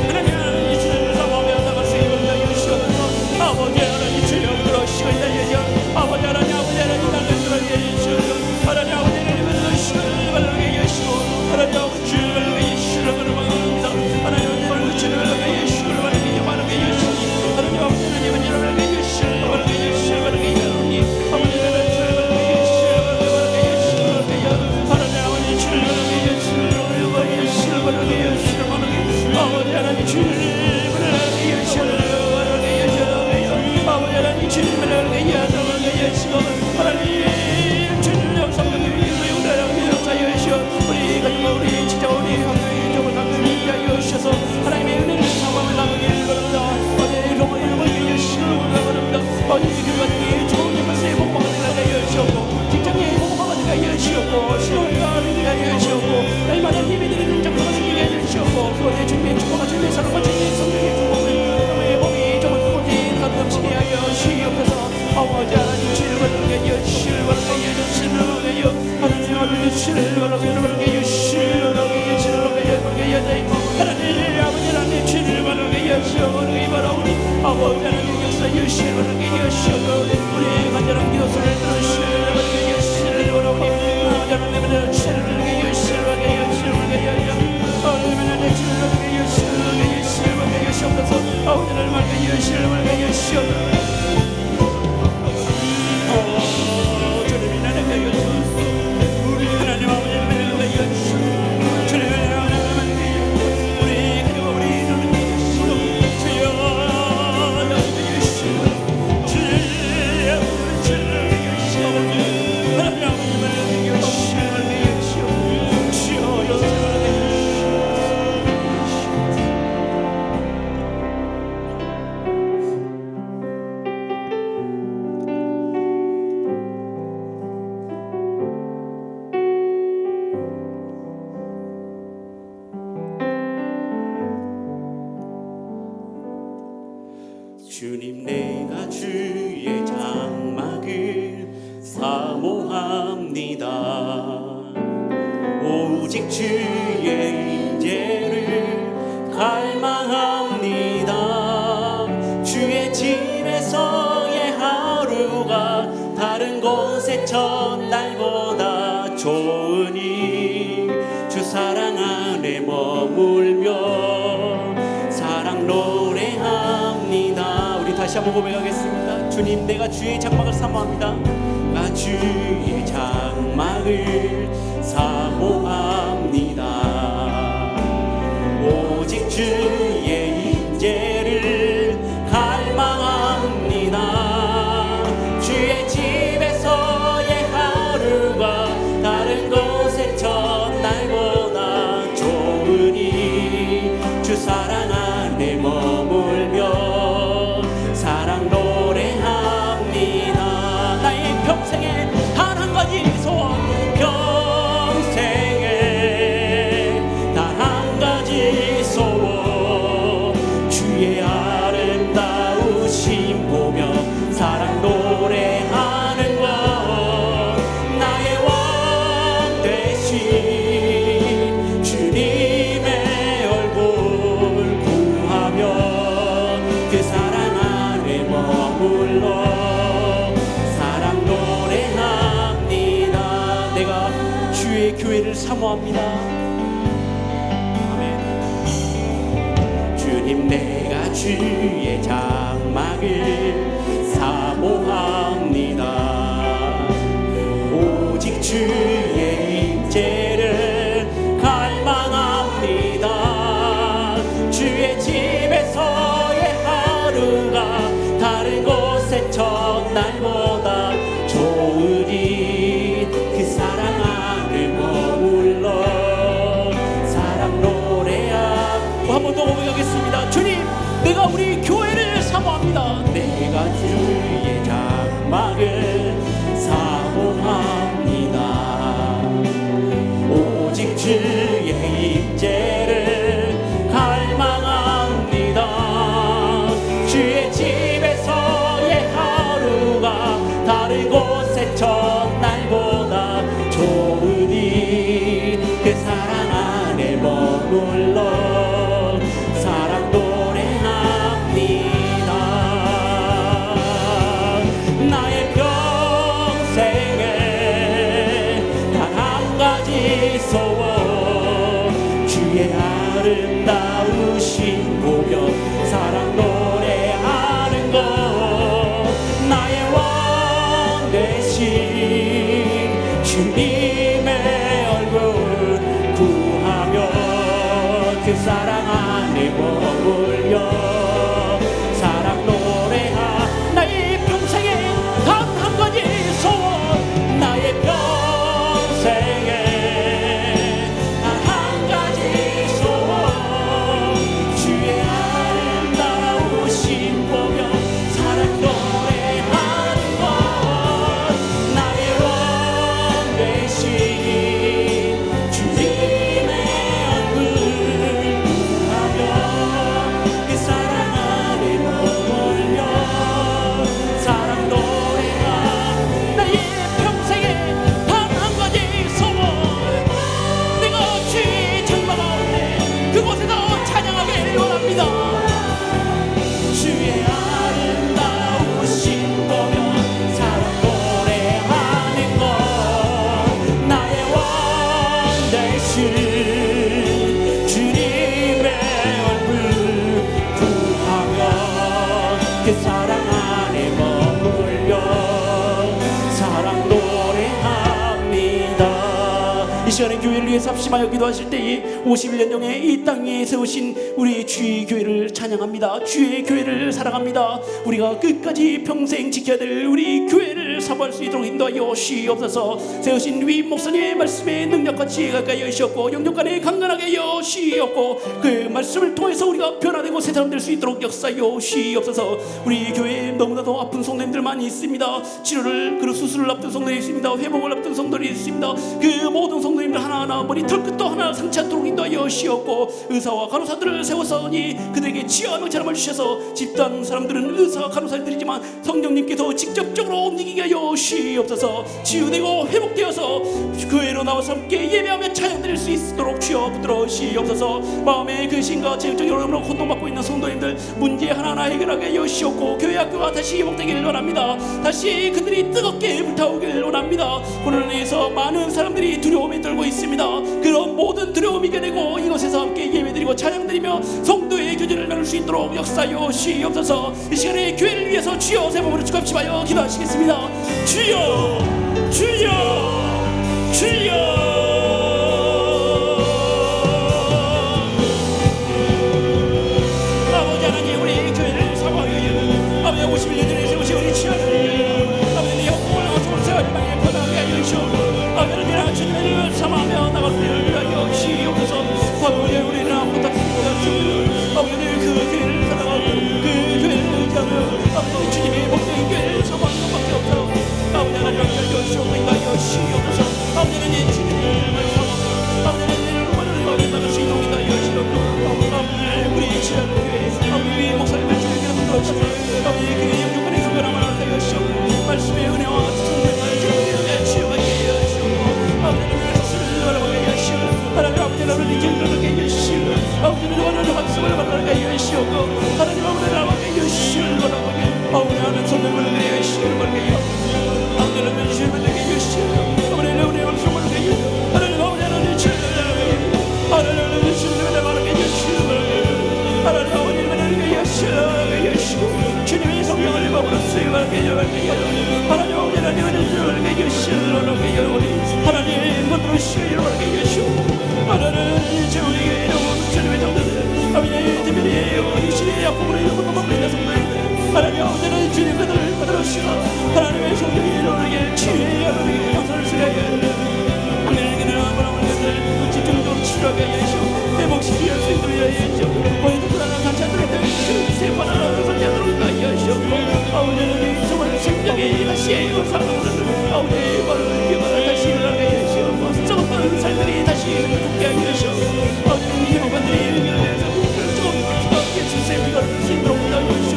하나님 하나님 주를 삼으며 나갈 수 있는 여시옵소서. 아버지 하나님 주여 부러시옵소서. 아버지 하나님 나를 들어게 여시옵소서. 하나님 아버지 하나님 실바라게 여시고 하나님 아버지 주를 예수를 바랍니다. 하나님 아버지 주를 예수를 바라게 바라게 여시고 하나님 아버지 하나님 여러분에게 예수를 바라게 예수를 바라게 여러분이 아버지 하나님 주를 바라게 예수를 바라게 예수를 바라게 하나님 아버지 주를 바라게 예수를 바라게 예수를 바라게 예수를 바라게 아버지 하나님 주를 바라게 예수를 바라게 예수를 아버지 하나님 주를 바라게 예수를 하나님 주를 역사하게 우리 가정과 우리 진짜 우리 학교의 정을 가끔히 여시셔서 하나님의 은혜를 삼아을 나누기를 바랍니다. 어제 로마를 보게 여시기를 바랍니다. 어제 그 가정이 좋은 말씀에 복받으니까 여시옵고 직장에 복받으니까 여시옵고 신혼가 되니까 여시옵고 날마다 힘이 드리는 정도가 생기게 여시옵고 그것에 주님의 축복과 주님의 사랑과 주님의 성령의 축복을 주님의 복이 정말 그곳에 가득하시게 하여 시옵소서. 아버지 하나님 주를 바라게 여시를 바라게 여시를 바라게 하나님 아버지 주를 바라게 여시를 바라게 여시를 바라게 하나님 아버지 하나님 주를 바라게 여시를 바라오니 아버지 하나님 역사 여시를 바라게 여시고 우리 간절한 기도소를 들으시를 바라게 여시를 바라오니 아버지 하나님 주를 바라게 여시를 바라게 여시를 바라게 하나님 주를 바라게 여시를 바라게 여시를 바라게 여시옵소서. 아버지 하나님 바라게 여시를 바라게 여시옵소서. 주님이 나를 여시옵소서. 하나님 아버지 나를 여시옵소서. 주님 우리 가족 우리 이름을 여시옵소서. 주여 나를 여시옵소서. 주여 나를 여시옵소서. 하나님 아버지 나를 여시옵소서. 주여 역사하게 주님 내가 주의 장막을 사모합니다. 오직 주의 인재를 갈망합니다. 주의 집에서의 하루가 다른 곳의 첫날보다 좋으니 주 사랑 안에 머물며 사랑 노래 다시 한번 고백하겠습니다. 주님, 내가 주의 장막을 사모합니다. 나 주의 장막을 사모합니다. 오직 주의 임재를 갈망합니다. 주의 집에서의 하루가 다른 곳의 첫날보다 좋으니 주 사랑 안에 머물며 사랑 노래합니다. 나의 평생에 단 한 가지 소원, 평생에 단 한 가지 소원, 주의 아름다우심 보며 사랑 노래하는 것, 나의 왕 되신 주님의 얼굴 구하며 그 사랑 안에 머물러 사랑 노래합니다. 내가 주의 교회를 사모합니다. 아멘. 주님, 내가 주의 장막을 사모합니다. 오직 주의 임재를 갈망합니다. 주의 집에서의 하루가 다른 곳의 첫날보다 좋으니 그 사랑 안에 머물러 사랑 노래하고 한 번 더 고백하겠습니다. 주님, 내가 우리 교회를 사모합니다. 내가 주의 장막을 사모합니다. 오직 주의 임재를 갈망합니다. 주의 집에서의 하루가 다른 곳의 첫날보다 좋으니 그 사랑 안에 머물러 사랑 노래합니다. 나의 평생에 단 한 가지 소원, 주의 아름다우심 보며 사랑 노래하는 것, 나의 왕 되신 주님의 얼굴 구하며 그 사랑 안에 머물며 사랑 노래하. 나의 평생에 단 한 가지 소원, 나의 평생에 단 한 가지 소원, 주의 아름다우심 보며 사랑 노래하는 것, 나의 왕 되신 주님의 얼굴 구하며 그 사랑 안에 머물며 사랑 노래하. 나의 평생에 단 한 가지 소원, 내가 주의 장막 가운데 그곳에서 찬양하길 원합니다. 주의 아름다우심 보며 사랑 노래하는 것, 나의 왕 되신 주님의 얼굴 구하며 그 사랑 안에 머물려 사랑 노래합니다. 이 시간에 교회를 위해서 합심하여 기도하실 때에 51년 전에 이 땅 위에 세우신 우리 주의 교회를 찬양합니다. 주의 교회를 사랑합니다. 우리가 끝까지 평생 지켜야 될 우리 교회를 사모할 수 있도록 인도하여 주시옵소서. 세우신 위임 목사님의 말씀에 능력과 지혜가 가까이 하시옵고 영육간에 강건하게 여시옵고 그 말씀을 통해서 우리가 변화되고 새 사람 될 수 있도록 역사하여 주시옵소서. 우리 교회에 너무나도 아픈 성도님들 많이 있습니다. 치료를 그리고 수술을 앞둔 성도들이 있습니다. 회복을 앞둔 성도들이 있습니다. 그 모든 성도님들 하나하나 머리 털끝도 하나 상치 않도록 인도하여 주시옵고 의사와 간호사들을 세웠으니 그들에게 치유와 명철함을 주셔서 집단 사람들은 의사와 간호사들이지만 성령님께서 직접적으로 움직이게 하여 주시옵소서. 치유되고 회복되어서 교회로 나와서 함께 예배하며 찬양 드릴 수 있도록 주여 붙들어 주시옵소서. 마음의 근심과 체력적 어려움으로 고통받고 있는 성도님들 문제 하나하나 해결하게 하여 주시옵고 교회 학교가 다시 회복되기를 원합니다. 다시 그들이 뜨겁게 불타오기를 원합니다. 코로나로 인해서 많은 사람들이 두려움에 떨고 있습니다. 그런 모든 두려움이 이겨내고 이곳에서 함께 예배드리고 찬양드리며 성도의 교제를 나눌 수 있도록 역사여 주옵소서. 이 시간에 교회를 위해서 주여 세 번으로 축복합시며 기도하시겠습니다. 주여 주여 주여. 아버지 하나님, 우리 교회를 사모하여 아버지 51년 전에 세우신 우리 주여를 아버지 내 영광을 나와서 세월만에 변하게 하여 주시옵소서. 아버지 주님을 사모하며 나가기를 위하여 주옵소서. 아버지 우리는 아무것도 없습니다. 아버지 그 교회를 사랑하고 그 교회를 의지하며 아버지 주님의 목적인 교회를 사모하는 것밖에 없도록 아버지 하나님 하여 주옵소서. 아버지는 이 주님을 사모하고 아버지는 이 영광을 나올 수 있도록 하여 주옵소서. 아버지 우리 지하는 교회 아버지 목사님을 주님께 붙들어주시고 아버지 그 영육간의 그거나만 하여 주옵소서. 말씀의 은혜와 성령의 주님께 치유하게 하여 주옵소서. 아버지는 말씀을 바라보게 하시오. 하나님 아버지는 우리 이제를 바라게 하시오. 아버지는 오늘 학습을 바라게 하시오. 하나님 아버지는 바라게 하시오. 아버지 하나님 성령을 바라게 하시오. 아버지는 주님을 바라게 하시오. 아버지는 우리 말씀을 바라게 하시오. 하나님 아버지 하나님 주님을 바라게 하시오. 하나님 주님을 바라게 하시오. 하나님 아버지를 바라게 하시오. 주님의 성령을 입어버렸어요. 바라게 하시오. 하나님 아버지 하나님 주님을 바라게 하시오. 하나님 받들으시오. 바라게 하시오. 하나님 주님의 이름은 주님의 정도들 아버지 주님의 우리 신의 약속으로 이름으로 먹는 성도들 하나님 아버지는 주님을 받들으시오. 하나님의 성령이 이루어지게 치유해 하나님의 영상을 쓰게 하나님께는 아브라함을 것을 집중적으로 치료하게 하시오. 회복시키게 할 수 있도록 하시오. 거기도 불안한 상처들에 대해 세번하는 상처들을 가게 하시오. 아버지는 정말 생명의 다시 살아오는 아버지의 말을 다시 일어나게 하시오. 썩었던 삶들이 다시 붙게 하게 하시오. 아버지는 이 영혼들이 위해서 좀 예수의 피가 힘들어 하게 하시오.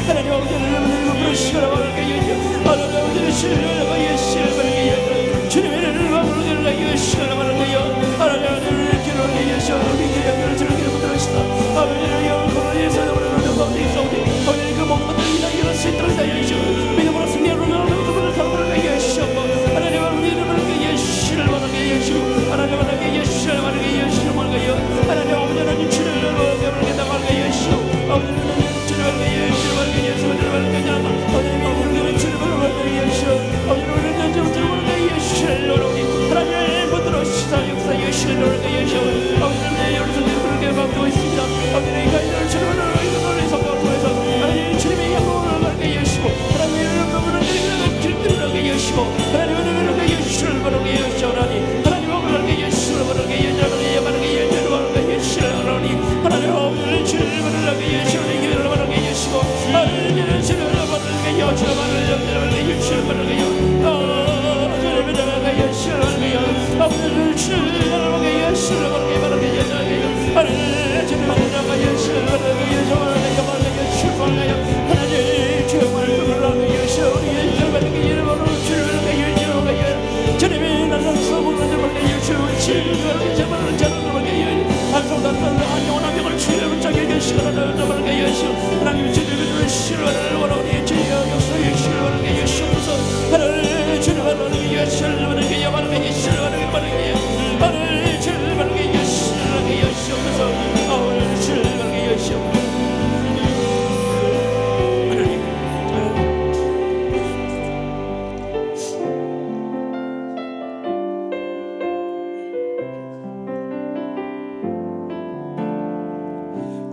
하나님 아버지는 부르시라고 하게 하시오. 하나님 아버지는 신뢰라고 하시오. 주님의 이름을 부르게 하시라고 하게 하시오. 하나님 아버지는 기도하게 하시오. 우리 기도를 즐기게 부탁하시다. 아버지는 영혼을 위해서 우리를 가운데 있사오니 아버지는 그 모든 것들이 다 일어날 수 있도록 하시오. 믿음으로 승리하는 그분을 사랑하게 하시오. 하나님 아버지는 부르게 하시를 바라게 하시오. 하나님 바라게 하시를 바라게 하시를 바라게 하시오. 하나님 아버지 하나님 주를 바라게 나가게 하시오. 아버지는 주를 바라게 하시를 바라게 하시오. 주를 바라게 하시오. 아버지는 주를 바라게 하시오. 아버지는 주를 바라게 하시를 바라게 하나님 받들으시사 역사의 신을 바라게 하시오. 아버지는 여러분들 그렇게 받고 있습니다. 아버지는 이 가이드를 주를 바라게 성경을 통해서 하나님 주님의 영광을 바라게 하시고 하나님의 영광을 길들이게 하시고 하나님의 바라게 하시를 바라게 하시오. 하나님 바라게 하시를 바라게 하시오. 바라게 하시를 바라게 하시오. 하나님 아버지는 주를 바라게 하시오. 교회를 바라게 하시고 하나님은 주를 바라게 하시오. 바라게 하시오. 바라게 하시오. 아버지를 주를 바라게 하시오. 바라게 하시오. 하나님 주를 바라게 하시오. 바라게 하시오. 바라게 하시오. 하나님 주를 바라게 하시오. 우리의 주를 바라게 하시오. 주를 바라게 하시오. 주님의 나라를 써보는 자 바라게 하시오. 주를 바라게 하시오. 자를 바라게 하시오. 한성단단 한 영혼한 명을 주를 붙잡게 하시오. 하나님 바라게 하시오. 하나님 주님을 주시를 원하오니 주여 역사의 주를 바라게 하시옵소서. 하나님 주를 바라게 하시오. 바라게 하시오. 바라게 하시오. 하나님 주를 바라게 하시옵소서. 하나님 주를 바라게 하시오.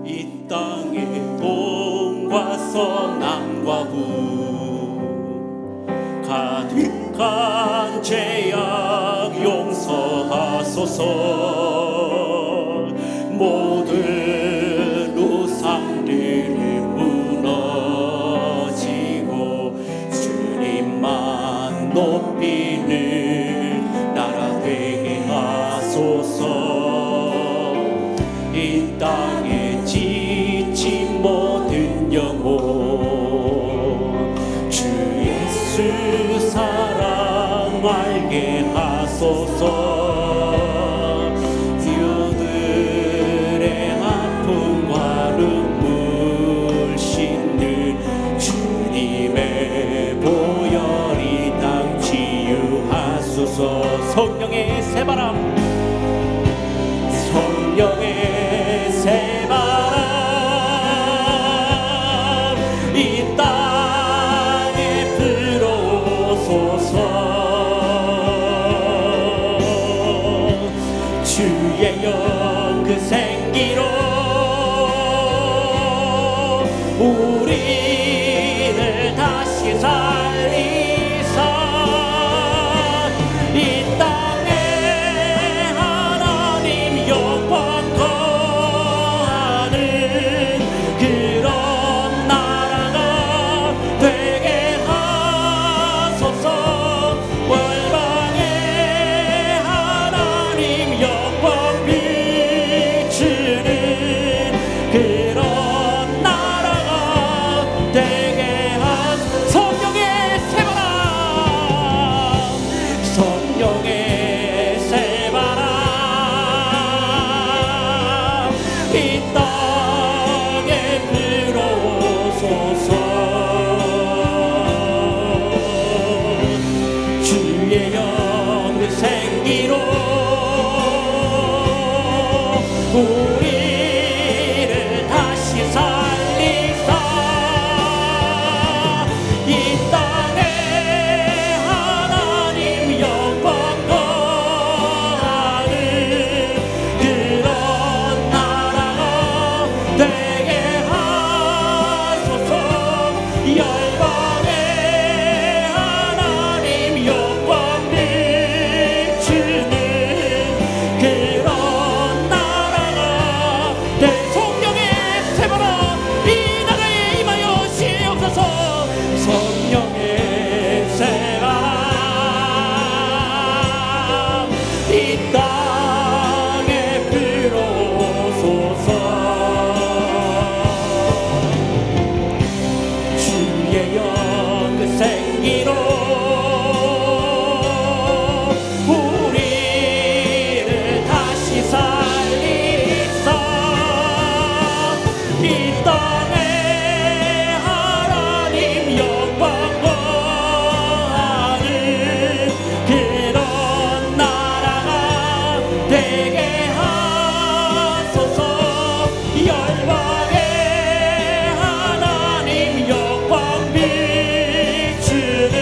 이 땅의 동과 서남과 부 가득한 죄악 용서하소서. 모든 우상들이 무너지고 주님만 높이는 나라 되게 하소서. 이 땅에 지친 모든 영혼 주 예수 사랑 알게 하소서. 그들의 아픔과 눈물 씻는 주님의 보혈이 땅 치유하소서. 성령의 새바람, 성령의 주의 영 그 생기로 우리를 다시 살리사 이 땅에 하나님 영광 거하는 그런 나라가 되게 하소서. 월방에 하나님 영광 비추는 그런 나라가 되게 하소서. 성령의 새바람, 성령의 새바람 이 땅에 불어오소서. 주의 영 그 생기로 우리를 다시 살리사 이 땅에 하나님 영광 거하는 그런 나라가 되게 하소서. 열방에 하나님 영광 비추는 그런 나라가 성령의 새바람 이 나라에 임하여 시옵소서. 성령의 새바람 이 땅에 불어오소서. 주의 영 그 생기로 우리를 다시 살리사 이 땅에 하나님 영광 거하는 그런 나라가 되게 하소서. 열방에 하나님 영광 비추는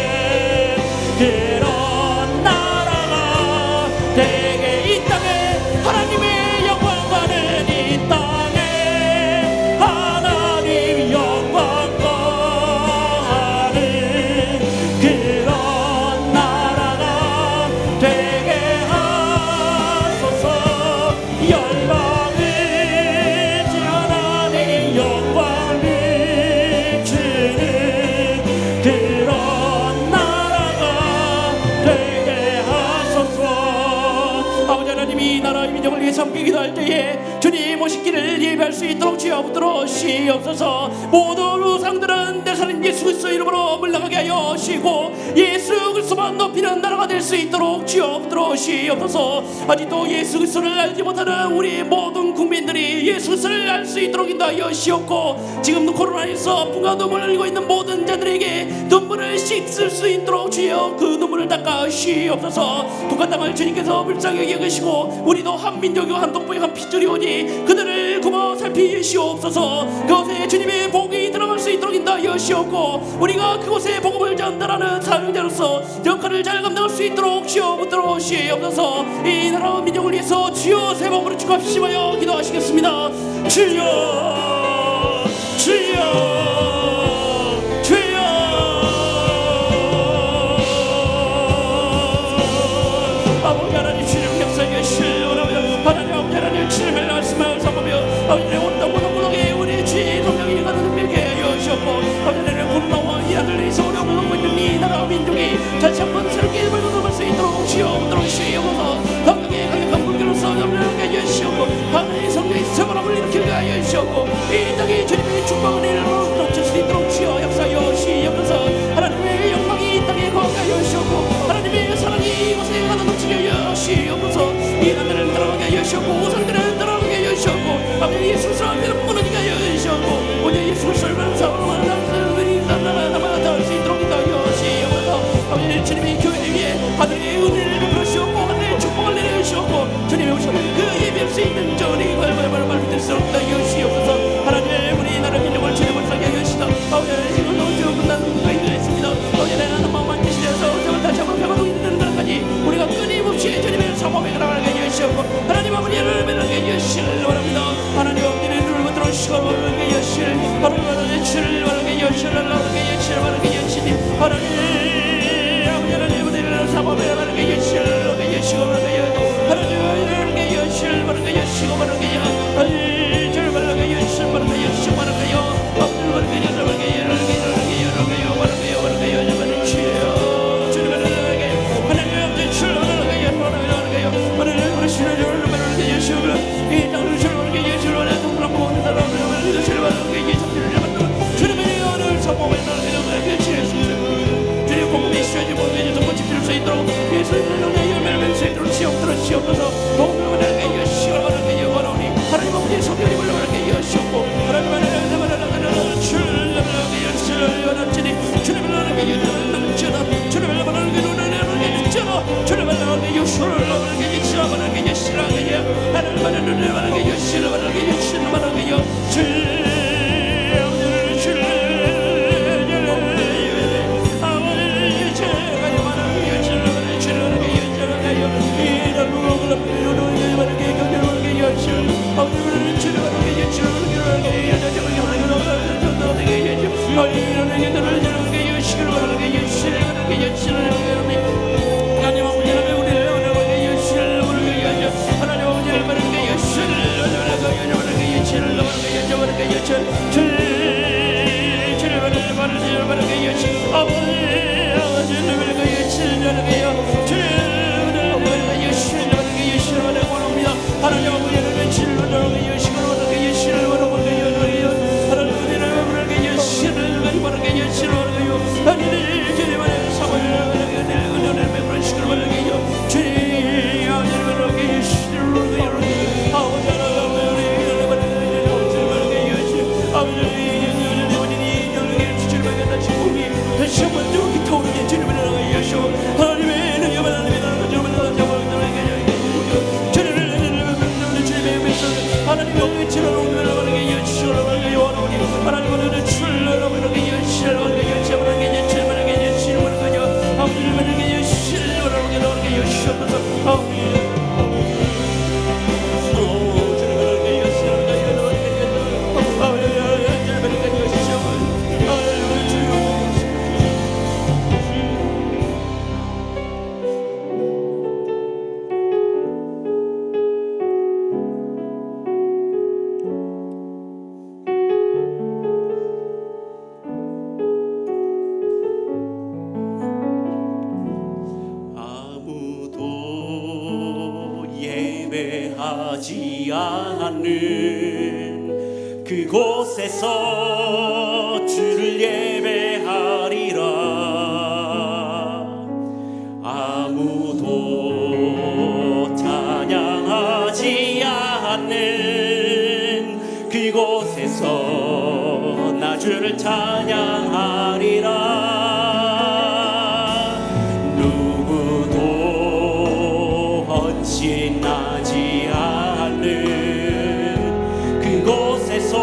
그런 나라가 되게 이 땅에 하나님의 영광 가는 이 땅에 하나님 영광 거하는 그런 나라가 되게 하소서. 열방에 하나님 영광 비추는 그런 나라가 되게 하소서. 아버지 하나님, 이 나라의 민족을 위해 함께 기도할 때에 주님 오실 길을 예배할 수 있도록 주여 붙들어 시옵소서. 모든 우상들은 내 살인 예수 그리스도 이름으로 물러가게 하여 시고 예수 그리스도만 높이는 나라가 될 수 있도록 주여 붙들어 시옵소서. 아직도 예수 그리스도를 알지 못하는 우리 모든 국민들이 예수 그리스도를 알 수 있도록 인도하여 시옵고, 지금도 코로나에서 분과 눈물을 흘리고 있는 모든 자들에게 눈물을 씻을 수 있도록 주여 그 눈물을 닦아 시옵소서. 북한 땅을 주님께서 불쌍히 여기시고 우리도 한 민족이고 한 동포의 한 피줄이오니 그들을 굽어 살피시옵소서. 그곳에 주님의 복이 들어갈 수 있도록 인도하여 시옵고, 우리가 그곳에 복음을 전달하는 사명자로서 역할을 잘 감당할 수 있도록 주여 붙들어 시옵소서. 이 나라 민족을 위해서 주여 새 복으로 축복하시며 기도하시겠습니다. 주여 주여 주여. 아버지 하나님 주님 역사에 실려오라며 하나님 아버지 하나님 주님의 말씀을 삼으며 아버지 온당 무덤무덤에 우리 주의 성령이 가는 능력에 하여 주셨고, 아버지 하나님 굴러와 이 아들에서 어려움을 겪고 있는 이 나라 민족이 다시 한번 새롭게 힘을 얻어갈 수 있도록 주여 주시옵소서. 성령의 강력한 불길로서 염려하게 하여 주시옵고 하나님의 성령의 세바람을 일으키게 하여 주시옵고 이 땅에 주님의 축복을 이루도록 넘칠 수 있도록 주여 역사하여 주시옵소서. 하나님의 영광이 이 땅에 거하게 하여 주시옵고 하나님의 사랑이 이곳에 가득 넘치게 하여 주시옵소서. 이 나라를 따라가게 하여 주시옵고 우상들을 따라가게 하여 주시옵고 아버지 예수 그리스도를 무너지게 하여 주시옵고 오늘 예수 그리스도를 사랑하는 하나님들이 나라가 닿을 수 있도록 하여 주시옵소서. 아버지 주님의 교회를 위해 하늘의 은혜를 베풀으시옵고 하늘의 축복을 내려주시옵고 주님의 오시는 그 예배할 수 있는 저리 말을 믿을 수 없다 하여 주시옵소서. 하나님의 우리 나라 민족을 주님을 살게 하여 주시다. 아버지 지금 너무 끝난 거인들 있습니다. 아버지 나는 마음만 계시되어서 저를 다시 한번 평화로 이르는 날까지 우리가 끊임없이 주님의 사모에 나가게 하여 주시옵고 하나님 아버지 하나님 주를 바라게 여시를 바라게 여시를 바라게 여시니 하나님 아버지 하나님 우리를 사모하며 바라게 여시를 바라게 여시고 바라게 하나님 바라게 여시를 바라게 여시고 바라게 하나님 주를 바라게 여시를 바라게 여시고 바라게 아버지 바라게 여시를 바라게 예배하지 않는 그곳에서 주를 예배하리라. 아무도 찬양하지 않는 그곳에서 나 주를 찬양하리라. 헌신하지 않는 그곳에서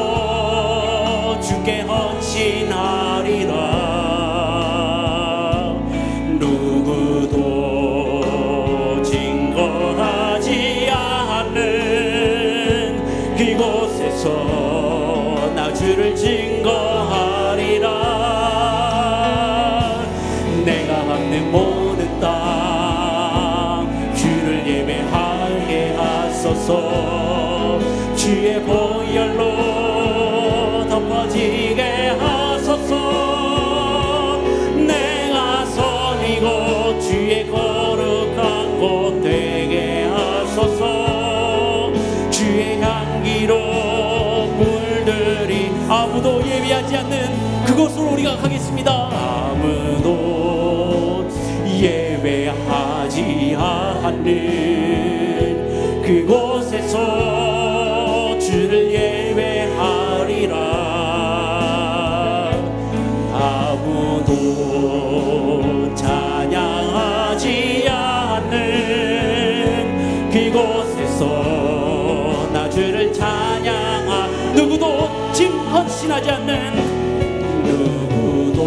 주께 헌신하리라. 누구도 증거하지 않는 그곳에서 나 주를 증거하리라. 내가 밟는 모든 땅 예배하게 하소서. 주의 보혈로 덮어지게 하소서. 내가 선이고 주의 거룩한 곳 되게 하소서. 주의 향기로 물들이 아무도 예배하지 않는 그곳으로 우리가 가겠습니다. 아무도 예배하지 않는 그곳에서 주를 예배하리라. 아무도 찬양하지 않는 그곳에서 나 주를 찬양하. 누구도 헌신하지 않는, 누구도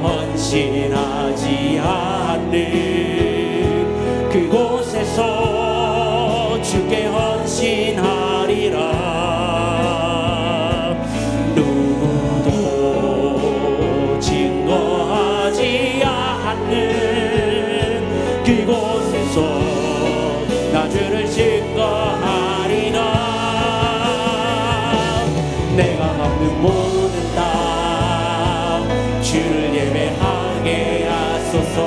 헌신하지 않는 그곳에서 주께 헌신하리라. 하소서. 나 주를 증거하리라. 내가 갚는 모든 땅 주를 예배하게 하소서.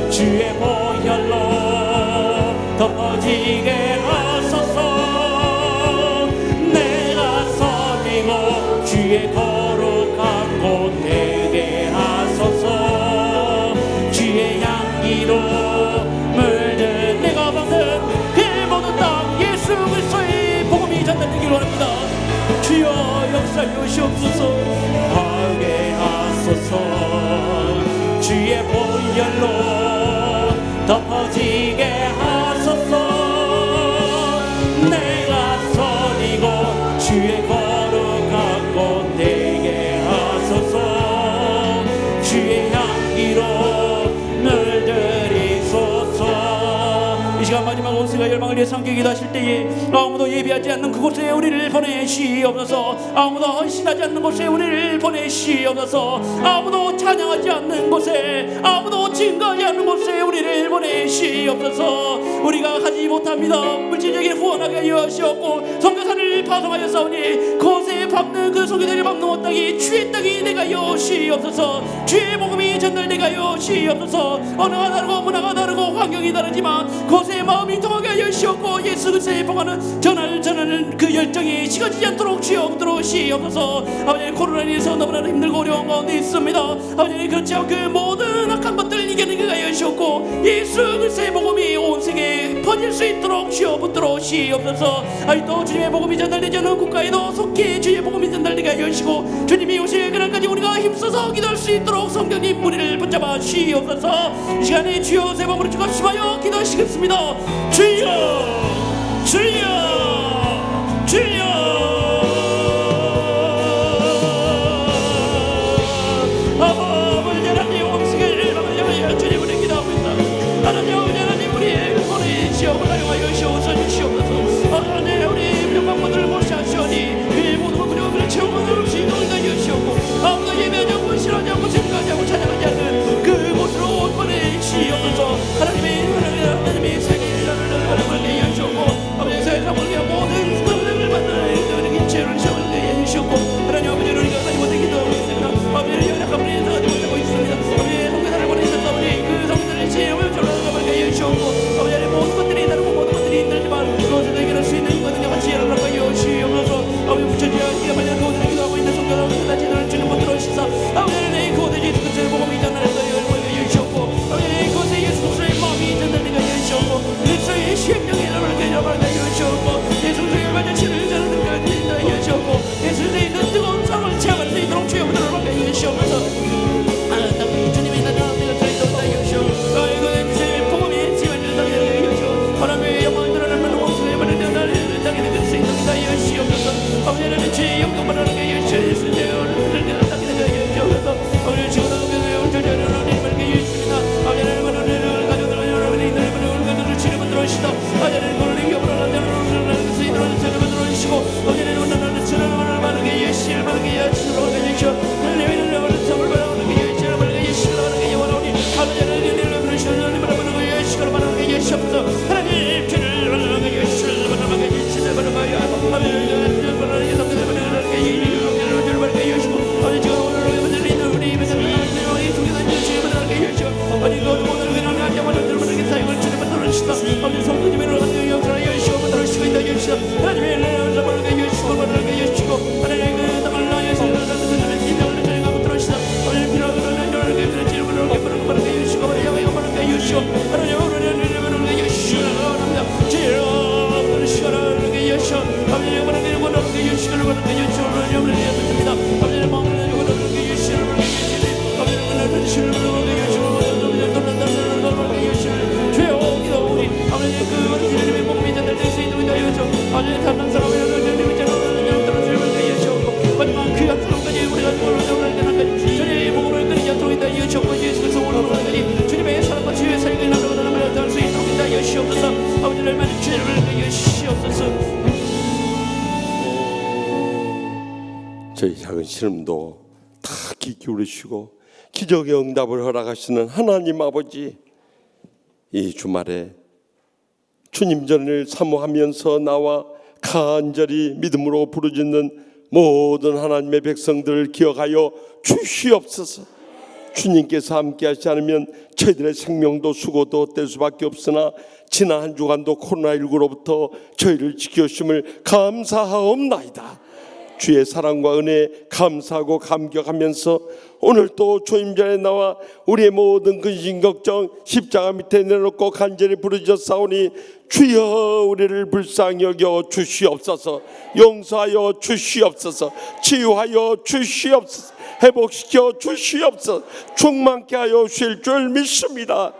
주의 보혈로 덮어지게 하소서. 내가 섬기고 주의 거룩한 곳 되게 하소서. 주의 향기로 물든 내가 받는 그 모든 땅 예수 그리스도의 복음이 전달되기를 원합니다. 주여 역사하시옵소서. 하게 하소서. 주의 보혈로 덮어지게 하소서. 내가 선이고 주의 거룩한 곳 되게 하소서. 주의 향기로 물들이소서. 이 시간 마지막 온수가 열방을 위해 함께 기도하실 때에 아무도 예비하지 않는 그곳에 우리를 보내시옵소서. 아무도 헌신하지 않는 곳에 우리를 보내시옵소서. 아무도 찬양하지 않는 곳에, 아무도 증거하지 않는 곳에 우리를 보내시옵소서. 우리가 가지 못합니다. 물질적인 후원하게 하여 하시옵고 선교사를 파송하여 싸우니 그곳에 밟는 그 선교사를 밟는 땅이 주의 땅이 되게 하여 시옵소서. 주의 복음이 전달되게 하여 시옵소서. 언어가 다르고 문화가 다르고 환경이 다르지만 그곳에 마음이 통하게 하여 시옵고 예수 그리스도의 복음은 전하는 그 열정이 식어지지 않도록 주여 붙들어 시옵소서. 아버지 코로나로 인해서 너무나 힘들고 어려운 가운데 있습니다. 아버지 그렇지 않고 그 모든 악한 것들을 이겨내게 하여 시옵고 예수 그리스도의 복음이 온 세계에 퍼질 수 있도록 주여 붙들어 시옵소서. 아직도 주님의 복음이 전달되지 않는 국가에도 속히 주의 복음이 전달되게 하여 주시고 주님이 오실 그날까지 우리가 힘써서 기도할 수 있도록 성령님 우리를 붙잡아 주시옵소서. 이 시간에 주여 세 번으로 주갑심하여 기도하시겠습니다. 주여 주여 주여. 아버지 하나님 omsik을 막으려 주님을 기도합니다. 하나님 하나님 우리의 손에 지옥을 사용하여 주시옵소서. 하나님 우리 명망모들을 모시하시오니 그 모든 것 그리고 그를 채우는 없이 너희가 주시옵고 아무도 예배하지 않고 싫어하지 않고 증거하지 않고 찬양하지 않는 그곳으로 온 보내시옵소서. 하나님이 세계를 하나님께 여주옵고 아버지 세상을 모든 사람들을 만나는 인체를 시험을 주시옵고 하나님 아버지를 우리가 가지 못해 기도하고 있습니다. 아버지를 연약한 분이 가지 못하고 있습니다. 아버지 성교사를 보내셔서 우리 그 성교사를 지혜를 전하게 해주시옵고 아버지 모든 것들이 다르고 모든 것들이 힘들지만 그것을 해결할 수 있는 것들과 지혜를 하여 주시옵소서. 아버지 붙여주여 네가 만약 그것을 기도하고 있는 성교사를 다 지도를 주는 것들을 시사 아버지 내 그것을 예수 그리스도의 복음이 전하는 주시옵고 아버지 그것에 예수 그리스도의 마음이 전달되게 하여 주시옵고 그리스도의 심령의 이름을 개념하게 하여 주시옵고 예수 그리스도의 만약신을 전하는 것을 하여 주시옵고 예수 그리스도의 그 뜨거운 삶을 체험할 수 있도록 주여 부들어 하게 하여 주시옵소서. 하나님 주님의 나라 내가 드리도록 하여 주시옵소서. 이것은 주의 복음이 지원을 하게 하여 주시옵소서. 하나님의 영광을 드러내는 목소리에 말을 내어나를 땅에 내게 수 있도록 하여 주시옵소서. 아버지 하나님 주의 영광을 하게 하여 주시옵소서. 예수의 얼굴을 땅에 내게 하여 주시옵소서. 아버지 지금 하나님의 존재를 하나님을 하게 하여 주시옵소서. 아버지 하나님을 가져들어 여러분의 이들을 가져들어 주님을 들어주시다. 아버지 하나님을 이겨버려 하나님을 수 있도록 주님을 들어주시고 아버지 하나님을 주님을 말하게 예시를 말하게 예시를 말하게 예시를 하나님의 이름을 선물 말하게 예시를 말하게 예시를 말하게 원하오니 아버지 하나님의 이름을 부르시는 하나님을 말하게 예시를 말하게 예시옵소서. 하나님 주를 말하게 예시를 말하게 예시를 말하게 아버지 하나님을 말하게 예시를 말하게 예시를 말하게 예시고 아버지 지금 오늘 우리 우리 통해서 주님을 말하게 예시고 아버지 그 오늘 그냥 하나님을 말하게 사용을 주님을 들어주시다. 아버지 성도님을 말하게 영상을 예시고 들어주시고 있다 예시다. 하나님의 이름을 말하게 예시고 말하게 예시고 하나님의 그 땅을 나의 성도를 하나님의 심령을 저희가 들어주시다. 아버지 필요한 하나님을 말하게 예시고 말하게 예시고 하나님 우리를 말하게 예시고 합니다. 지혜로 시간을 예시고 아버지 말하게 말하게 예시고 말하게 예시고 하나님을 예배드립니다. 아버지의 마음을 말하게 예시고 말하게 예시고 아버지의 말하게 예시고 말하게 예시고 주여 기도 우리 아버지 그 주님의 복음이 전달될 수 있도록 하여 주옵소서. 아버지 다른 사람을 주님의 전하는 들어주시고 예시고 마지막 그 약속까지 우리가 돌아오는 그날까지 주님의 복음을 끊이지 않도록 하여 주옵소서. 예수 그리스도 오늘까지 주님의 사랑과 지혜의 사역을 나누고 할 수 있도록 하여 주옵소서. 아버지를 많은 주님을 하여 주옵소서. 저희 작은 신음도 다 귀 기울이시고 기적의 응답을 허락하시는 하나님 아버지, 이 주말에 주님 전을 사모하면서 나와 간절히 믿음으로 부르짖는 모든 하나님의 백성들을 기억하여 주시옵소서. 주님께서 함께하지 않으면 저희들의 생명도 수고도 될 수밖에 없으나 지난 한 주간도 코로나19로부터 저희를 지켜주심을 감사하옵나이다. 주의 사랑과 은혜에 감사하고 감격하면서 오늘 또 주님 전에 나와 우리의 모든 근심 걱정 십자가 밑에 내놓고 간절히 부르짖사오니 주여 우리를 불쌍히 여겨 주시옵소서. 용서하여 주시옵소서. 치유하여 주시옵소서. 회복시켜 주시옵소서. 충만케 하여 주실 줄 믿습니다.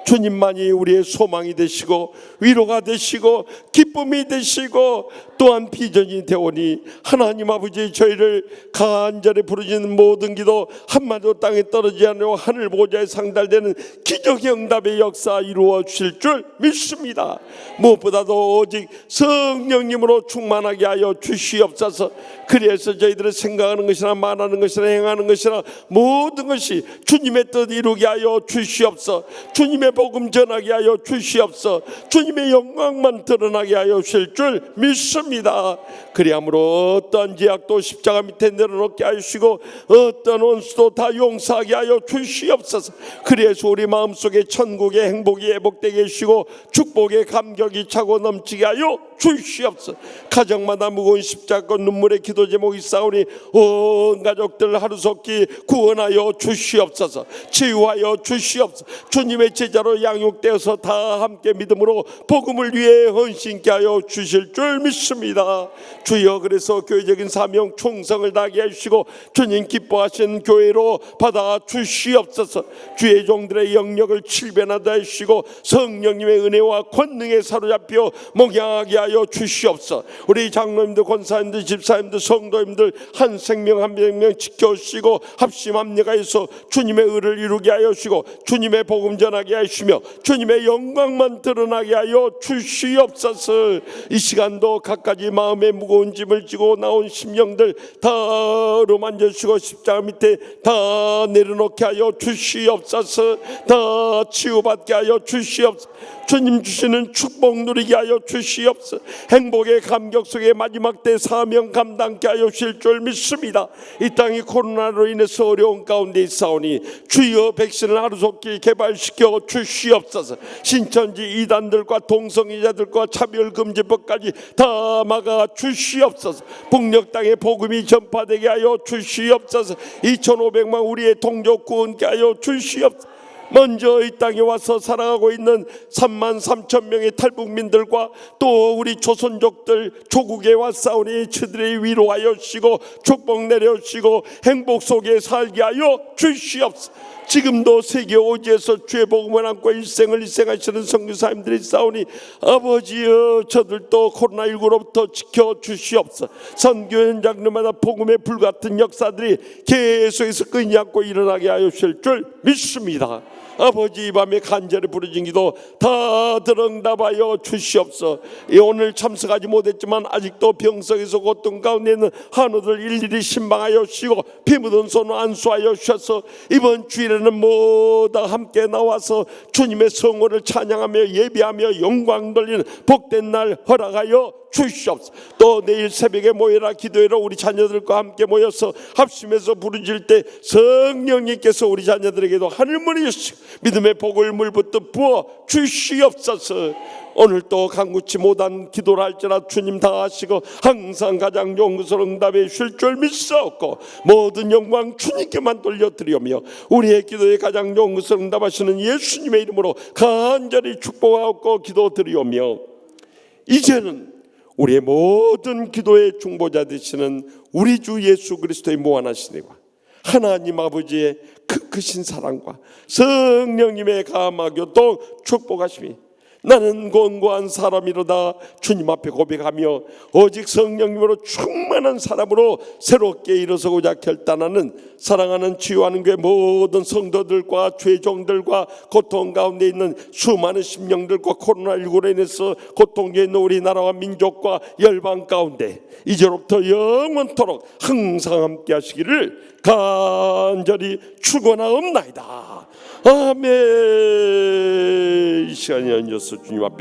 주님만이 우리의 소망이 되시고 위로가 되시고 기쁨이 되시고 또한 비전이 되오니 하나님 아버지 저희를 간절히 부르짖는 모든 기도 한마디도 땅에 떨어지지 않고 하늘 보좌에 상달되는 기적의 응답의 역사 이루어 주실 줄 믿습니다. 무엇보다도 오직 성령님으로 충만하게 하여 주시옵소서. 그래서 저희들은 생각하는 것이나 말하는 것이나 행하는 것이나 모든 것이 주님의 뜻 이루게 하여 주시옵소서. 주님의 복음 전하게 하여 주시옵소서. 주님의 영광만 드러나게 하여 주실 줄 믿습니다. 그리함으로 어떠한 제약도 십자가 밑에 내려놓게 하시고 어떤 원수도 다 용서하게 하여 주시옵소서. 그래서 우리 마음속에 천국의 행복이 회복되게 하시고 축복의 감격이 차고 넘치게 하여 주시옵소서. 가정마다 무거운 십자가 눈물의 기도 제목이 싸우니 온 가족들 하루속히 구원하여 주시옵소서. 치유하여 주시옵소서. 주님의 제자로 양육되어서 다 함께 믿음으로 복음을 위해 헌신케 하여 주실 줄 믿습니다. 주여 그래서 교회적인 사명 충성을 다하게 하시고 주님 기뻐하신 교회로 받아 주시옵소서. 주의 종들의 영역을 칠변하다 하시고 성령님의 은혜와 권능에 사로잡혀 목양하게 하여 주시옵소서. 우리 장로님들 권사님들 집사님들 성도님들 한 생명 한 생명 지켜주시고 합심 합력하여서 주님의 의를 이루게 하여 주시고 주님의 복음 전하게 하시며 주님의 영광만 드러나게 하여 주시옵소서. 이 시간도 갖가지 마음의 무거운 짐을 지고 나온 심령들 다 어루만져 주시고 십자가 밑에 다 내려놓게 하여 주시옵소서. 다 치유받게 하여 주시옵소서. 주님 주시는 축복 누리게 하여 주시옵소서. 행복의 감격 속에 마지막 때 사명 감당케 하여 주실 줄 믿습니다. 이 땅이 코로나로 인해서 어려운 가운데 있사오니 주여 백신을 하루속히 개발시켜 주시옵소서. 신천지 이단들과 동성애자들과 차별금지법까지 다 막아 주시옵소서. 북녘 땅에 복음이 전파되게 하여 주시옵소서. 2,500만 우리의 동족 구원케 하여 주시옵소서. 먼저 이 땅에 와서 살아가고 있는 33,000명의 탈북민들과 또 우리 조선족들 조국에 왔사오니 저들의 위로하여 주시고 축복 내려 주시고 행복 속에 살게 하여 주시옵소서. 지금도 세계 오지에서 주의 복음을 안고 일생을 희생하시는 선교사님들이 싸우니 아버지여 저들도 코로나19로부터 지켜주시옵소서. 선교 현장들마다 복음의 불같은 역사들이 계속해서 끊이지 않고 일어나게 하여 주실 줄 믿습니다. 아버지 이 밤에 간절히 부르짖은 기도 다 들응답하여 주시옵소서. 오늘 참석하지 못했지만 아직도 병석에서 고통 가운데 있는 한우들 일일이 신방하여 주시고 피 묻은 손 안수하여 주셔서 이번 주일에는 모두 함께 나와서 주님의 성호를 찬양하며 예배하며 영광 돌리는 복된 날 허락하여 주시옵소서. 또 내일 새벽에 모여라 기도회로 우리 자녀들과 함께 모여서 합심해서 부르짖을 때 성령님께서 우리 자녀들에게도 하늘문을 여시고 믿음의 복을 물붓듯 부어 주시옵소서. 오늘 또 간구치 못한 기도를 할지라 주님 다 하시고 항상 가장 좋은 것을 응답해 주실 줄 믿사옵고 모든 영광 주님께만 돌려드리며 우리의 기도에 가장 좋은 것을 응답하시는 예수님의 이름으로 간절히 축복하고 기도드리오며 이제는 우리의 모든 기도의 중보자 되시는 우리 주 예수 그리스도의 무한하신 은혜와 하나님 아버지의 크신 사랑과 성령님의 감화 교통 축복하심이 나는 권고한 사람이로다 주님 앞에 고백하며 오직 성령님으로 충만한 사람으로 새롭게 일어서고자 결단하는 사랑하는 치유하는 교회 모든 성도들과 죄종들과 고통 가운데 있는 수많은 심령들과 코로나19로 인해서 고통에 있는 우리나라와 민족과 열방 가운데 이제로부터 영원토록 항상 함께 하시기를 간절히 축원하옵나이다. 아멘. 이 시간이 연이어서 주님 앞에